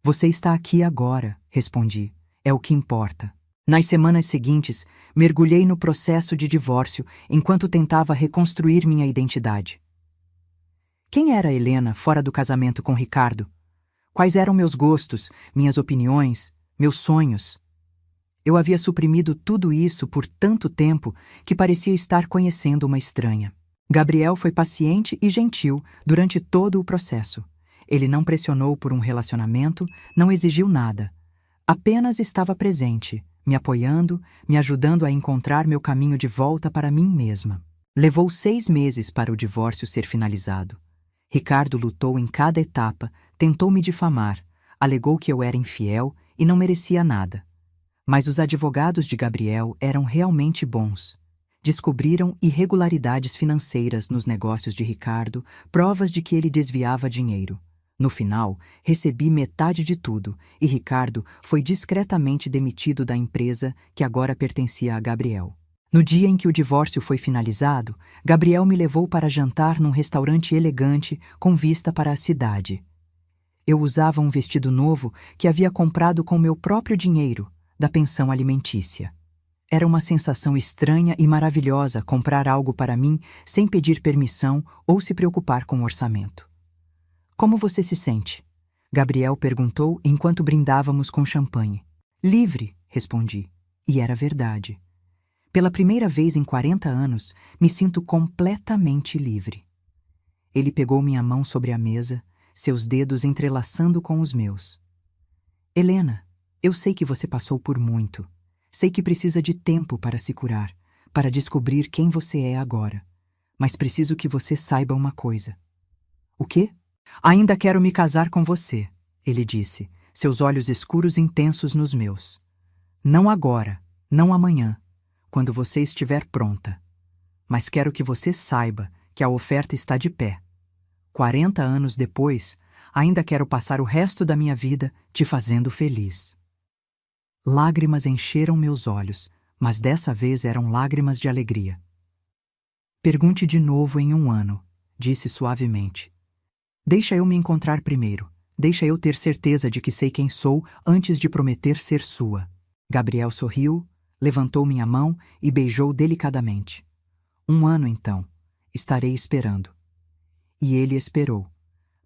Você está aqui agora, respondi. É o que importa. Nas semanas seguintes, mergulhei no processo de divórcio enquanto tentava reconstruir minha identidade. Quem era Helena fora do casamento com Ricardo? Quais eram meus gostos, minhas opiniões, meus sonhos? Eu havia suprimido tudo isso por tanto tempo que parecia estar conhecendo uma estranha. Gabriel foi paciente e gentil durante todo o processo. Ele não pressionou por um relacionamento, não exigiu nada. Apenas estava presente, me apoiando, me ajudando a encontrar meu caminho de volta para mim mesma. Levou 6 meses para o divórcio ser finalizado. Ricardo lutou em cada etapa, tentou me difamar, alegou que eu era infiel e não merecia nada. Mas os advogados de Gabriel eram realmente bons. Descobriram irregularidades financeiras nos negócios de Ricardo, provas de que ele desviava dinheiro. No final, recebi metade de tudo e Ricardo foi discretamente demitido da empresa que agora pertencia a Gabriel. No dia em que o divórcio foi finalizado, Gabriel me levou para jantar num restaurante elegante com vista para a cidade. Eu usava um vestido novo que havia comprado com meu próprio dinheiro, da pensão alimentícia. Era uma sensação estranha e maravilhosa comprar algo para mim sem pedir permissão ou se preocupar com o orçamento. Como você se sente? Gabriel perguntou enquanto brindávamos com champanhe. Livre, respondi. E era verdade. Pela primeira vez em 40 anos, me sinto completamente livre. Ele pegou minha mão sobre a mesa, seus dedos entrelaçando com os meus. Helena, eu sei que você passou por muito. Sei que precisa de tempo para se curar, para descobrir quem você é agora. Mas preciso que você saiba uma coisa. O quê? Ainda quero me casar com você, ele disse, seus olhos escuros intensos nos meus. Não agora, não amanhã, quando você estiver pronta. Mas quero que você saiba que a oferta está de pé. 40 anos depois, ainda quero passar o resto da minha vida te fazendo feliz. Lágrimas encheram meus olhos, mas dessa vez eram lágrimas de alegria. Pergunte de novo em 1 ano, disse suavemente. Deixa eu me encontrar primeiro. Deixa eu ter certeza de que sei quem sou antes de prometer ser sua. Gabriel sorriu, levantou minha mão e beijou delicadamente. 1 ano, então. Estarei esperando. E ele esperou.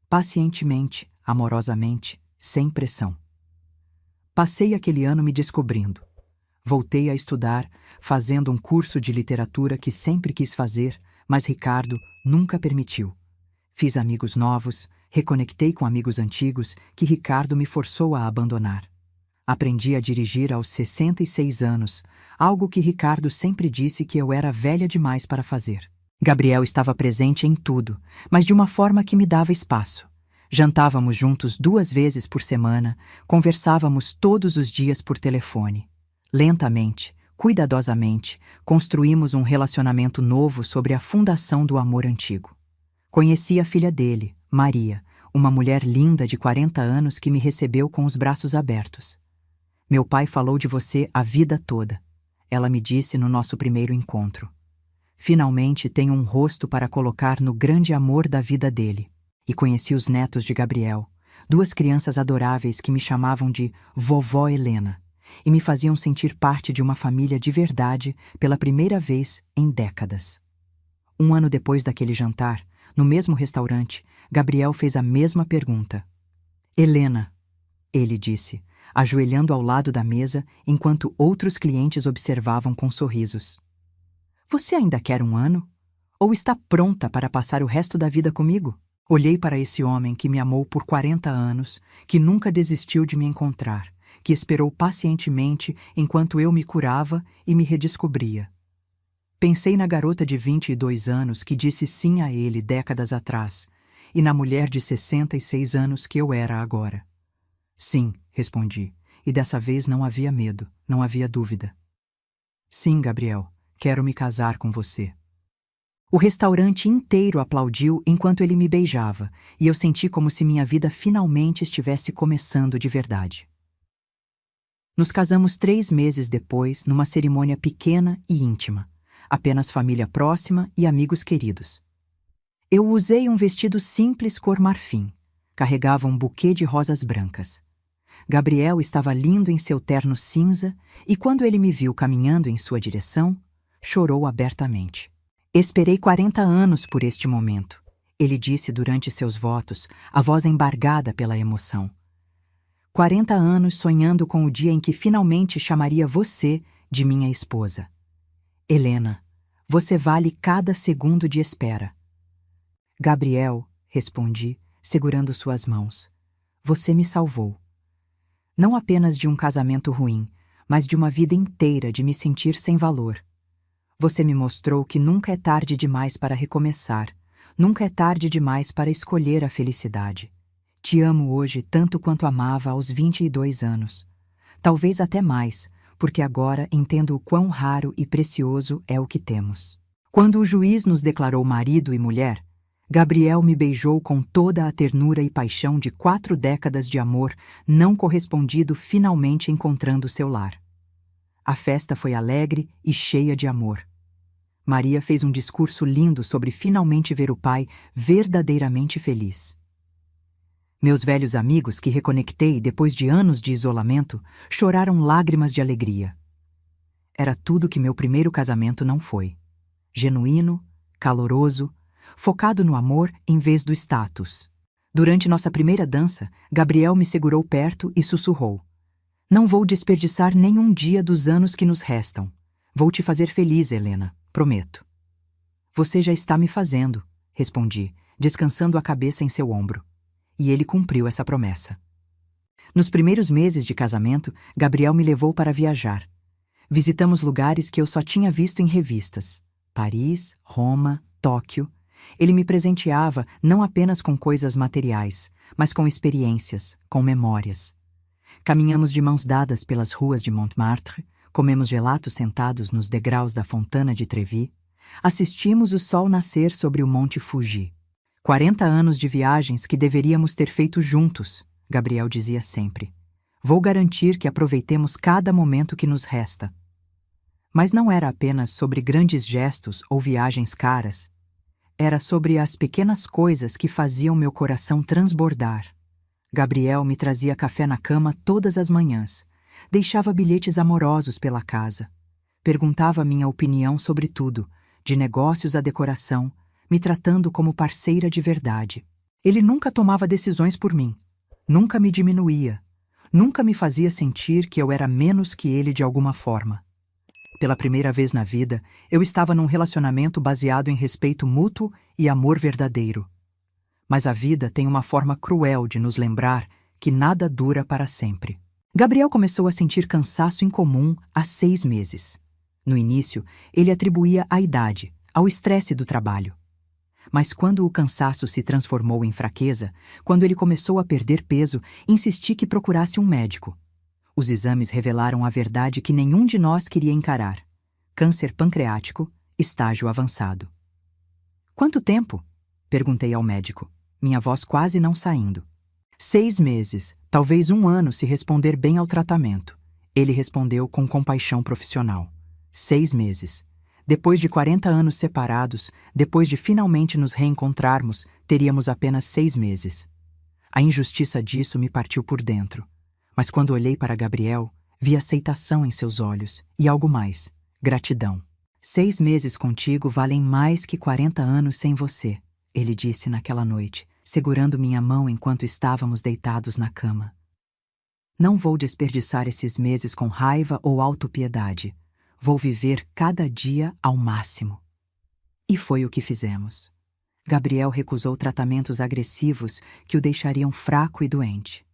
Pacientemente, amorosamente, sem pressão. Passei aquele ano me descobrindo. Voltei a estudar, fazendo um curso de literatura que sempre quis fazer, mas Ricardo nunca permitiu. Fiz amigos novos, reconectei com amigos antigos que Ricardo me forçou a abandonar. Aprendi a dirigir aos 66 anos, algo que Ricardo sempre disse que eu era velha demais para fazer. Gabriel estava presente em tudo, mas de uma forma que me dava espaço. Jantávamos juntos 2 vezes por semana, conversávamos todos os dias por telefone. Lentamente, cuidadosamente, construímos um relacionamento novo sobre a fundação do amor antigo. Conheci a filha dele, Maria, uma mulher linda de 40 anos que me recebeu com os braços abertos. Meu pai falou de você a vida toda, ela me disse no nosso primeiro encontro. Finalmente tenho um rosto para colocar no grande amor da vida dele. E conheci os netos de Gabriel, 2 crianças adoráveis que me chamavam de Vovó Helena e me faziam sentir parte de uma família de verdade pela primeira vez em décadas. 1 ano depois daquele jantar, no mesmo restaurante, Gabriel fez a mesma pergunta. Helena, ele disse, ajoelhando ao lado da mesa enquanto outros clientes observavam com sorrisos. Você ainda quer 1 ano? Ou está pronta para passar o resto da vida comigo? Olhei para esse homem que me amou por 40 anos, que nunca desistiu de me encontrar, que esperou pacientemente enquanto eu me curava e me redescobria. Pensei na garota de 22 anos que disse sim a ele décadas atrás, e na mulher de 66 anos que eu era agora. Sim, respondi, e dessa vez não havia medo, não havia dúvida. Sim, Gabriel, quero me casar com você. O restaurante inteiro aplaudiu enquanto ele me beijava, e eu senti como se minha vida finalmente estivesse começando de verdade. Nos casamos 3 meses depois, numa cerimônia pequena e íntima, apenas família próxima e amigos queridos. Eu usei um vestido simples cor marfim, carregava um buquê de rosas brancas. Gabriel estava lindo em seu terno cinza e quando ele me viu caminhando em sua direção, chorou abertamente. Esperei 40 anos por este momento, ele disse durante seus votos, a voz embargada pela emoção. 40 anos sonhando com o dia em que finalmente chamaria você de minha esposa. Helena, você vale cada segundo de espera. Gabriel, respondi, segurando suas mãos. Você me salvou. Não apenas de um casamento ruim, mas de uma vida inteira de me sentir sem valor. Você me mostrou que nunca é tarde demais para recomeçar, nunca é tarde demais para escolher a felicidade. Te amo hoje tanto quanto amava aos 22 anos. Talvez até mais, porque agora entendo o quão raro e precioso é o que temos. Quando o juiz nos declarou marido e mulher, Gabriel me beijou com toda a ternura e paixão de 4 décadas de amor não correspondido finalmente encontrando seu lar. A festa foi alegre e cheia de amor. Maria fez um discurso lindo sobre finalmente ver o pai verdadeiramente feliz. Meus velhos amigos que reconectei depois de anos de isolamento choraram lágrimas de alegria. Era tudo que meu primeiro casamento não foi. Genuíno, caloroso, focado no amor em vez do status. Durante nossa primeira dança, Gabriel me segurou perto e sussurrou. Não vou desperdiçar nenhum dia dos anos que nos restam. Vou te fazer feliz, Helena, prometo. Você já está me fazendo, respondi, descansando a cabeça em seu ombro. E ele cumpriu essa promessa. Nos primeiros meses de casamento, Gabriel me levou para viajar. Visitamos lugares que eu só tinha visto em revistas. Paris, Roma, Tóquio. Ele me presenteava não apenas com coisas materiais, mas com experiências, com memórias. Caminhamos de mãos dadas pelas ruas de Montmartre, comemos gelato sentados nos degraus da Fontana de Trevi, assistimos o sol nascer sobre o Monte Fuji. 40 anos de viagens que deveríamos ter feito juntos, Gabriel dizia sempre. Vou garantir que aproveitemos cada momento que nos resta. Mas não era apenas sobre grandes gestos ou viagens caras. Era sobre as pequenas coisas que faziam meu coração transbordar. Gabriel me trazia café na cama todas as manhãs, deixava bilhetes amorosos pela casa, perguntava minha opinião sobre tudo, de negócios à decoração, me tratando como parceira de verdade. Ele nunca tomava decisões por mim, nunca me diminuía, nunca me fazia sentir que eu era menos que ele de alguma forma. Pela primeira vez na vida, eu estava num relacionamento baseado em respeito mútuo e amor verdadeiro. Mas a vida tem uma forma cruel de nos lembrar que nada dura para sempre. Gabriel começou a sentir cansaço incomum há 6 meses. No início, ele atribuía à idade, ao estresse do trabalho. Mas quando o cansaço se transformou em fraqueza, quando ele começou a perder peso, insisti que procurasse um médico. Os exames revelaram a verdade que nenhum de nós queria encarar. Câncer pancreático, estágio avançado. Quanto tempo? Perguntei ao médico, minha voz quase não saindo. 6 meses, talvez 1 ano se responder bem ao tratamento. Ele respondeu com compaixão profissional. 6 meses. Depois de 40 anos separados, depois de finalmente nos reencontrarmos, teríamos apenas 6 meses. A injustiça disso me partiu por dentro. Mas quando olhei para Gabriel, vi aceitação em seus olhos e algo mais, gratidão. 6 meses contigo valem mais que 40 anos sem você, ele disse naquela noite, segurando minha mão enquanto estávamos deitados na cama. Não vou desperdiçar esses meses com raiva ou autopiedade. Vou viver cada dia ao máximo. E foi o que fizemos. Gabriel recusou tratamentos agressivos que o deixariam fraco e doente.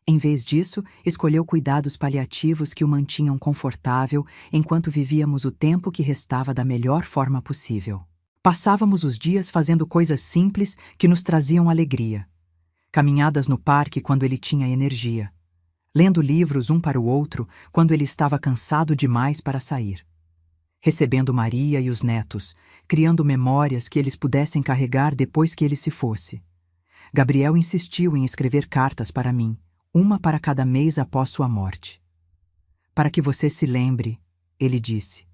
Em vez disso, escolheu cuidados paliativos que o mantinham confortável enquanto vivíamos o tempo que restava da melhor forma possível. Passávamos os dias fazendo coisas simples que nos traziam alegria. Caminhadas no parque quando ele tinha energia. Lendo livros um para o outro quando ele estava cansado demais para sair. recebendo Maria e os netos, criando memórias que eles pudessem carregar depois que ele se fosse. Gabriel insistiu em escrever cartas para mim, uma para cada mês após sua morte. Para que você se lembre, ele disse,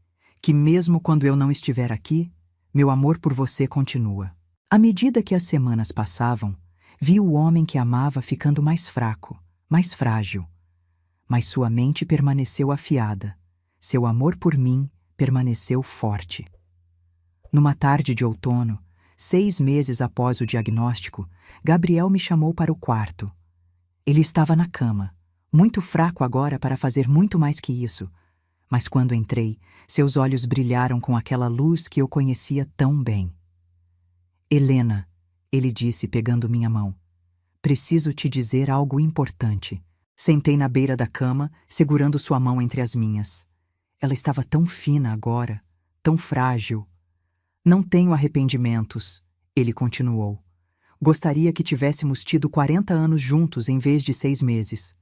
que mesmo quando eu não estiver aqui, meu amor por você continua. À medida que as semanas passavam, vi o homem que amava ficando mais fraco, mais frágil. Mas sua mente permaneceu afiada. Seu amor por mim permaneceu forte. Numa tarde de outono, 6 meses após o diagnóstico, Gabriel me chamou para o quarto. Ele estava na cama, muito fraco agora para fazer muito mais que isso. Mas quando entrei, seus olhos brilharam com aquela luz que eu conhecia tão bem. Helena, ele disse pegando minha mão, preciso te dizer algo importante. Sentei na beira da cama, segurando sua mão entre as minhas. Ela estava tão fina agora, tão frágil. Não tenho arrependimentos, ele continuou. Gostaria que tivéssemos tido 40 anos juntos em vez de 6 meses.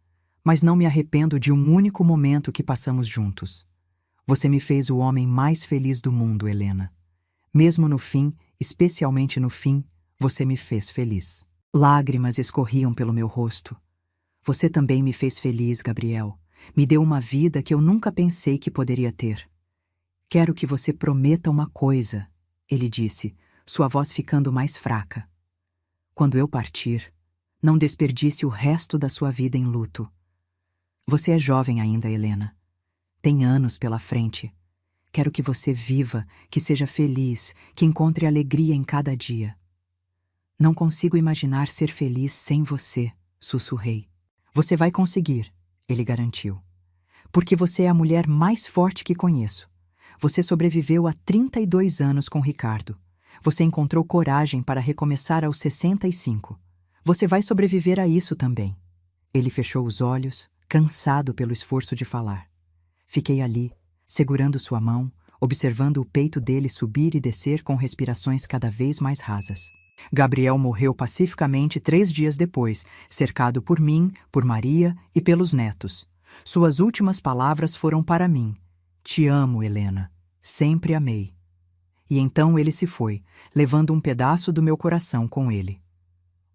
Mas não me arrependo de um único momento que passamos juntos. Você me fez o homem mais feliz do mundo, Helena. Mesmo no fim, especialmente no fim, você me fez feliz. Lágrimas escorriam pelo meu rosto. Você também me fez feliz, Gabriel. Me deu uma vida que eu nunca pensei que poderia ter. Quero que você prometa uma coisa, ele disse, sua voz ficando mais fraca. Quando eu partir, não desperdice o resto da sua vida em luto. Você é jovem ainda, Helena. Tem anos pela frente. Quero que você viva, que seja feliz, que encontre alegria em cada dia. Não consigo imaginar ser feliz sem você, sussurrei. Você vai conseguir, ele garantiu. Porque você é a mulher mais forte que conheço. Você sobreviveu a 32 anos com Ricardo. Você encontrou coragem para recomeçar aos 65. Você vai sobreviver a isso também. Ele fechou os olhos, cansado pelo esforço de falar. Fiquei ali, segurando sua mão, observando o peito dele subir e descer com respirações cada vez mais rasas. Gabriel morreu pacificamente 3 dias depois, cercado por mim, por Maria e pelos netos. Suas últimas palavras foram para mim. Te amo, Helena. Sempre amei. E então ele se foi, levando um pedaço do meu coração com ele.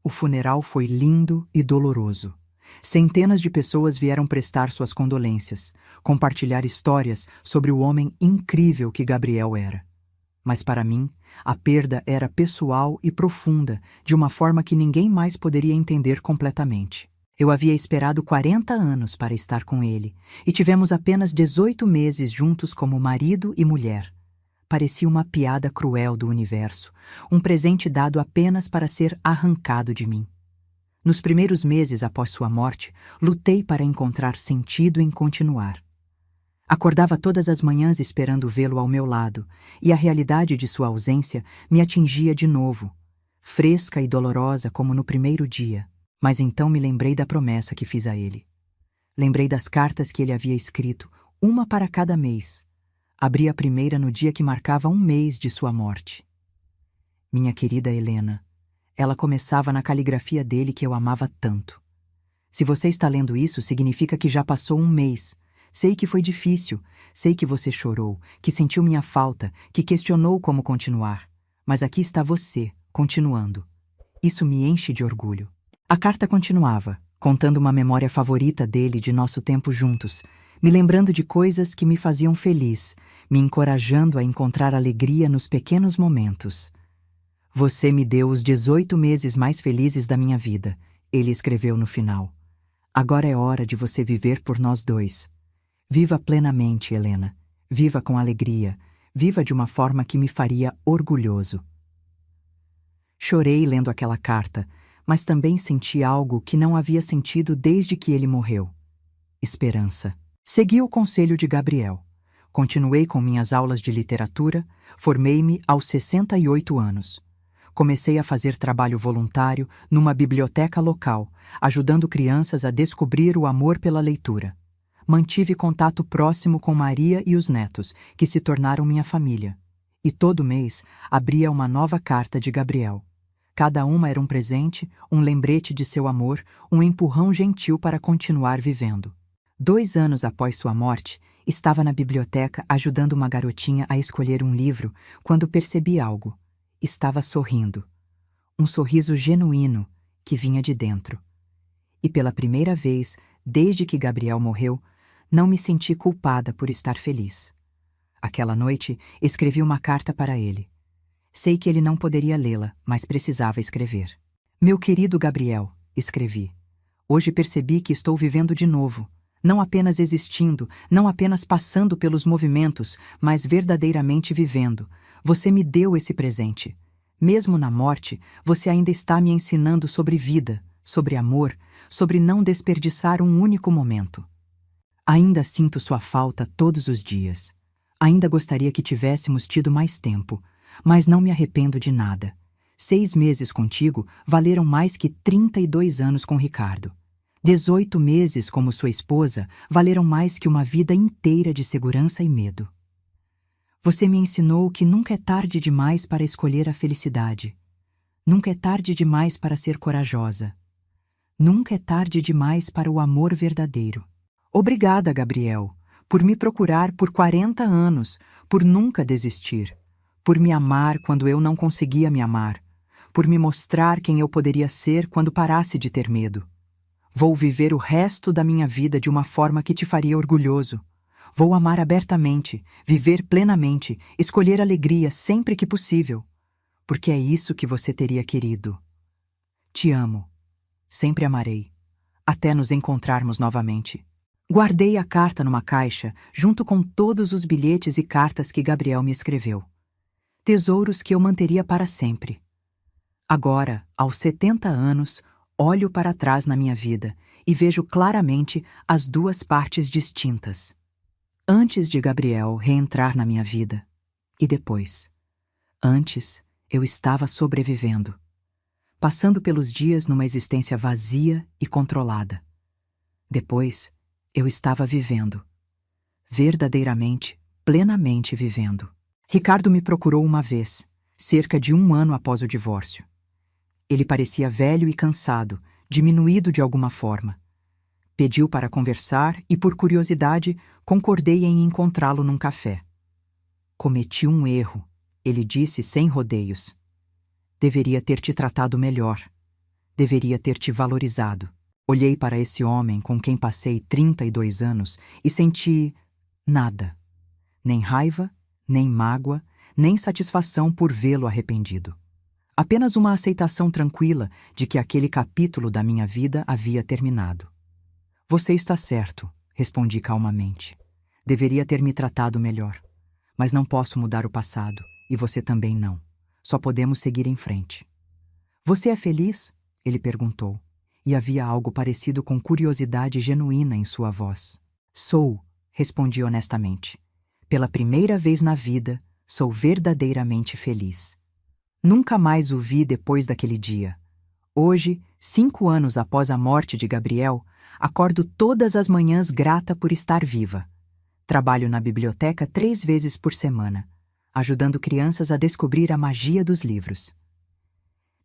O funeral foi lindo e doloroso. Centenas de pessoas vieram prestar suas condolências, compartilhar histórias sobre o homem incrível que Gabriel era. Mas para mim, a perda era pessoal e profunda, de uma forma que ninguém mais poderia entender completamente. Eu havia esperado 40 anos para estar com ele, e tivemos apenas 18 meses juntos como marido e mulher. Parecia uma piada cruel do universo, um presente dado apenas para ser arrancado de mim. Nos primeiros meses após sua morte, lutei para encontrar sentido em continuar. Acordava todas as manhãs esperando vê-lo ao meu lado, e a realidade de sua ausência me atingia de novo, fresca e dolorosa como no primeiro dia. Mas então me lembrei da promessa que fiz a ele. Lembrei das cartas que ele havia escrito, uma para cada mês. Abri a primeira no dia que marcava 1 mês de sua morte. Minha querida Helena, ela começava na caligrafia dele que eu amava tanto. Se você está lendo isso, significa que já passou 1 mês. Sei que foi difícil, sei que você chorou, que sentiu minha falta, que questionou como continuar. Mas aqui está você, continuando. Isso me enche de orgulho. A carta continuava, contando uma memória favorita dele de nosso tempo juntos, me lembrando de coisas que me faziam feliz, me encorajando a encontrar alegria nos pequenos momentos. Você me deu os 18 meses mais felizes da minha vida, ele escreveu no final. Agora é hora de você viver por nós dois. Viva plenamente, Helena. Viva com alegria. Viva de uma forma que me faria orgulhoso. Chorei lendo aquela carta, mas também senti algo que não havia sentido desde que ele morreu. Esperança. Segui o conselho de Gabriel. Continuei com minhas aulas de literatura, formei-me aos 68 anos. Comecei a fazer trabalho voluntário numa biblioteca local, ajudando crianças a descobrir o amor pela leitura. Mantive contato próximo com Maria e os netos, que se tornaram minha família. E todo mês abria uma nova carta de Gabriel. Cada uma era um presente, um lembrete de seu amor, um empurrão gentil para continuar vivendo. 2 anos após sua morte, Estava na biblioteca ajudando uma garotinha a escolher um livro quando percebi algo. Estava sorrindo. Um sorriso genuíno que vinha de dentro. E pela primeira vez, desde que Gabriel morreu, não me senti culpada por estar feliz. Aquela noite, escrevi uma carta para ele. Sei que ele não poderia lê-la, mas precisava escrever. Meu querido Gabriel, escrevi. Hoje percebi que estou vivendo de novo. Não apenas existindo, não apenas passando pelos movimentos, mas verdadeiramente vivendo. Você me deu esse presente. Mesmo na morte, você ainda está me ensinando sobre vida, sobre amor, sobre não desperdiçar um único momento. Ainda sinto sua falta todos os dias. Ainda gostaria que tivéssemos tido mais tempo, mas não me arrependo de nada. 6 meses contigo valeram mais que 32 anos com Ricardo. 18 meses como sua esposa valeram mais que uma vida inteira de segurança e medo. Você me ensinou que nunca é tarde demais para escolher a felicidade. Nunca é tarde demais para ser corajosa. Nunca é tarde demais para o amor verdadeiro. Obrigada, Gabriel, por me procurar por 40 anos, por nunca desistir, por me amar quando eu não conseguia me amar, por me mostrar quem eu poderia ser quando parasse de ter medo. Vou viver o resto da minha vida de uma forma que te faria orgulhoso. Vou amar abertamente, viver plenamente, escolher alegria sempre que possível, porque é isso que você teria querido. Te amo. Sempre amarei, até nos encontrarmos novamente. Guardei a carta numa caixa, junto com todos os bilhetes e cartas que Gabriel me escreveu. Tesouros que eu manteria para sempre. Agora, aos 70 anos, olho para trás na minha vida e vejo claramente as duas partes distintas. Antes de Gabriel reentrar na minha vida. E depois. Antes, eu estava sobrevivendo. Passando pelos dias numa existência vazia e controlada. Depois, eu estava vivendo. Verdadeiramente, plenamente vivendo. Ricardo me procurou uma vez, cerca de 1 ano após o divórcio. Ele parecia velho e cansado, diminuído de alguma forma. Pediu para conversar e, por curiosidade, concordei em encontrá-lo num café. Cometi um erro, ele disse sem rodeios. Deveria ter te tratado melhor. Deveria ter te valorizado. Olhei para esse homem com quem passei 32 anos e senti nada. Nem raiva, nem mágoa, nem satisfação por vê-lo arrependido. Apenas uma aceitação tranquila de que aquele capítulo da minha vida havia terminado. Você está certo, respondi calmamente. Deveria ter me tratado melhor. Mas não posso mudar o passado, e você também não. Só podemos seguir em frente. Você é feliz? Ele perguntou, e havia algo parecido com curiosidade genuína em sua voz. Sou, respondi honestamente. Pela primeira vez na vida, sou verdadeiramente feliz. Nunca mais o vi depois daquele dia. Hoje, 5 anos após a morte de Gabriel, acordo todas as manhãs grata por estar viva. Trabalho na biblioteca 3 vezes por semana, ajudando crianças a descobrir a magia dos livros.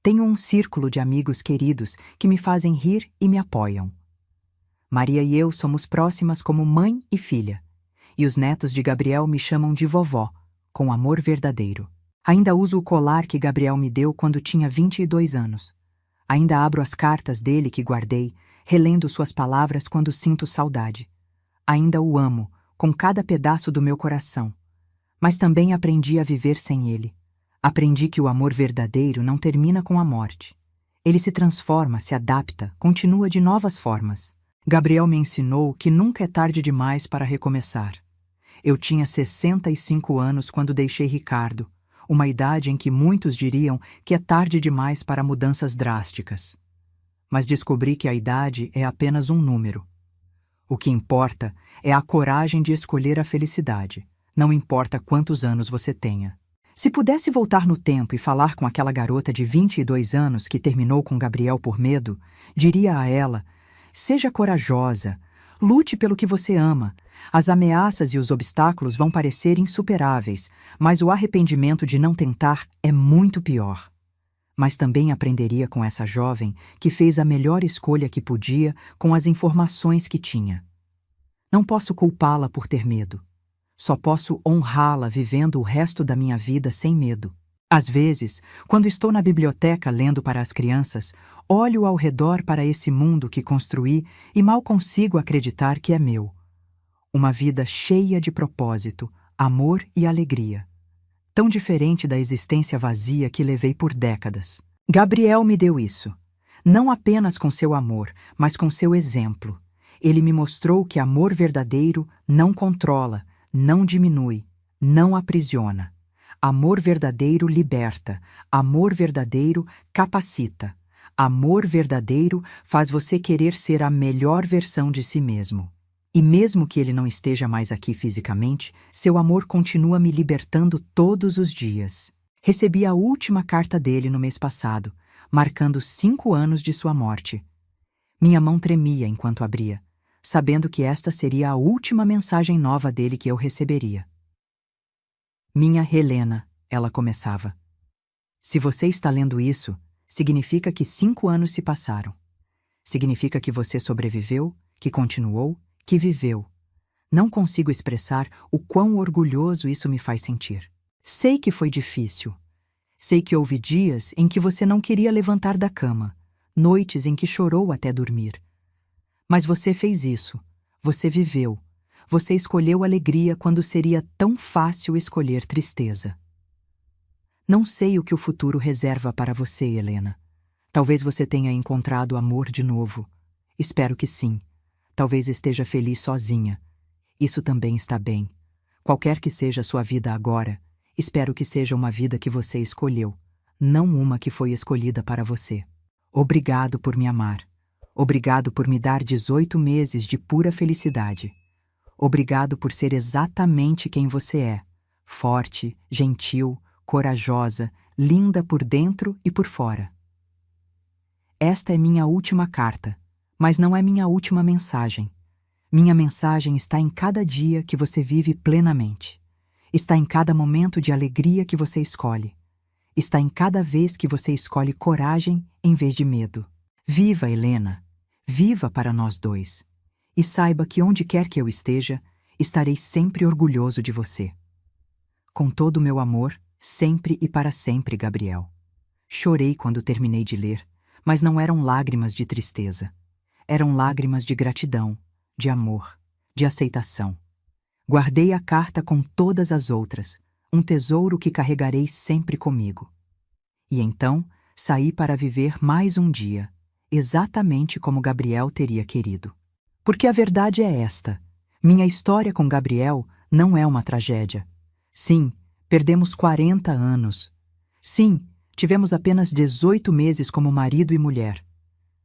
Tenho um círculo de amigos queridos que me fazem rir e me apoiam. Maria e eu somos próximas como mãe e filha, e os netos de Gabriel me chamam de vovó, com amor verdadeiro. Ainda uso o colar que Gabriel me deu quando tinha 22 anos. Ainda abro as cartas dele que guardei, relendo suas palavras quando sinto saudade. Ainda o amo, com cada pedaço do meu coração. Mas também aprendi a viver sem ele. Aprendi que o amor verdadeiro não termina com a morte. Ele se transforma, se adapta, continua de novas formas. Gabriel me ensinou que nunca é tarde demais para recomeçar. Eu tinha 65 anos quando deixei Ricardo, uma idade em que muitos diriam que é tarde demais para mudanças drásticas. Mas descobri que a idade é apenas um número. O que importa é a coragem de escolher a felicidade, não importa quantos anos você tenha. Se pudesse voltar no tempo e falar com aquela garota de 22 anos que terminou com Gabriel por medo, diria a ela: seja corajosa, lute pelo que você ama. As ameaças e os obstáculos vão parecer insuperáveis, mas o arrependimento de não tentar é muito pior. Mas também aprenderia com essa jovem que fez a melhor escolha que podia com as informações que tinha. Não posso culpá-la por ter medo. Só posso honrá-la vivendo o resto da minha vida sem medo. Às vezes, quando estou na biblioteca lendo para as crianças, olho ao redor para esse mundo que construí e mal consigo acreditar que é meu. Uma vida cheia de propósito, amor e alegria. Tão diferente da existência vazia que levei por décadas. Gabriel me deu isso. Não apenas com seu amor, mas com seu exemplo. Ele me mostrou que amor verdadeiro não controla, não diminui, não aprisiona. Amor verdadeiro liberta. Amor verdadeiro capacita. Amor verdadeiro faz você querer ser a melhor versão de si mesmo. E mesmo que ele não esteja mais aqui fisicamente, seu amor continua me libertando todos os dias. Recebi a última carta dele no mês passado, marcando 5 anos de sua morte. Minha mão tremia enquanto abria, sabendo que esta seria a última mensagem nova dele que eu receberia. Minha Helena, ela começava. Se você está lendo isso, significa que 5 anos se passaram. Significa que você sobreviveu, que continuou, que viveu. Não consigo expressar o quão orgulhoso isso me faz sentir. Sei que foi difícil. Sei que houve dias em que você não queria levantar da cama, noites em que chorou até dormir. Mas você fez isso. Você viveu. Você escolheu alegria quando seria tão fácil escolher tristeza. Não sei o que o futuro reserva para você, Helena. Talvez você tenha encontrado amor de novo. Espero que sim. Talvez esteja feliz sozinha. Isso também está bem. Qualquer que seja a sua vida agora, espero que seja uma vida que você escolheu, não uma que foi escolhida para você. Obrigado por me amar. Obrigado por me dar 18 meses de pura felicidade. Obrigado por ser exatamente quem você é. Forte, gentil, corajosa, linda por dentro e por fora. Esta é minha última carta, mas não é minha última mensagem. Minha mensagem está em cada dia que você vive plenamente. Está em cada momento de alegria que você escolhe. Está em cada vez que você escolhe coragem em vez de medo. Viva, Helena! Viva para nós dois! E saiba que onde quer que eu esteja, estarei sempre orgulhoso de você. Com todo o meu amor, sempre e para sempre, Gabriel. Chorei quando terminei de ler, mas não eram lágrimas de tristeza. Eram lágrimas de gratidão, de amor, de aceitação. Guardei a carta com todas as outras, um tesouro que carregarei sempre comigo. E então, saí para viver mais um dia, exatamente como Gabriel teria querido. Porque a verdade é esta: minha história com Gabriel não é uma tragédia. Sim, perdemos 40 anos. Sim, tivemos apenas 18 meses como marido e mulher.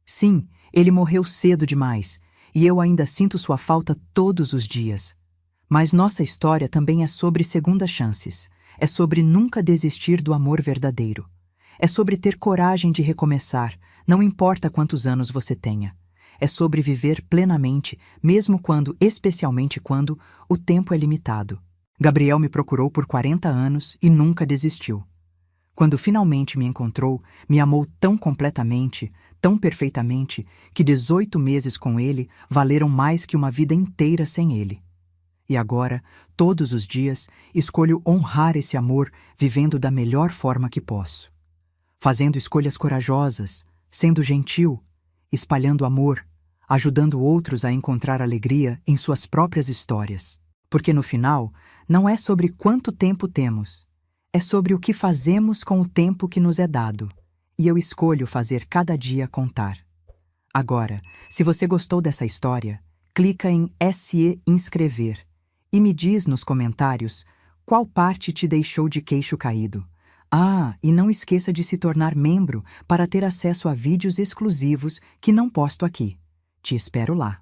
Sim, ele morreu cedo demais, e eu ainda sinto sua falta todos os dias. Mas nossa história também é sobre segundas chances. É sobre nunca desistir do amor verdadeiro. É sobre ter coragem de recomeçar, não importa quantos anos você tenha. É sobre viver plenamente, mesmo quando, especialmente quando, o tempo é limitado. Gabriel me procurou por 40 anos e nunca desistiu. Quando finalmente me encontrou, me amou tão completamente, tão perfeitamente, que 18 meses com ele valeram mais que uma vida inteira sem ele. E agora, todos os dias, escolho honrar esse amor vivendo da melhor forma que posso. Fazendo escolhas corajosas, sendo gentil, espalhando amor, ajudando outros a encontrar alegria em suas próprias histórias. Porque no final, não é sobre quanto tempo temos, é sobre o que fazemos com o tempo que nos é dado. E eu escolho fazer cada dia contar. Agora, se você gostou dessa história, clica em SE inscrever e me diz nos comentários qual parte te deixou de queixo caído. Ah, e não esqueça de se tornar membro para ter acesso a vídeos exclusivos que não posto aqui. Te espero lá.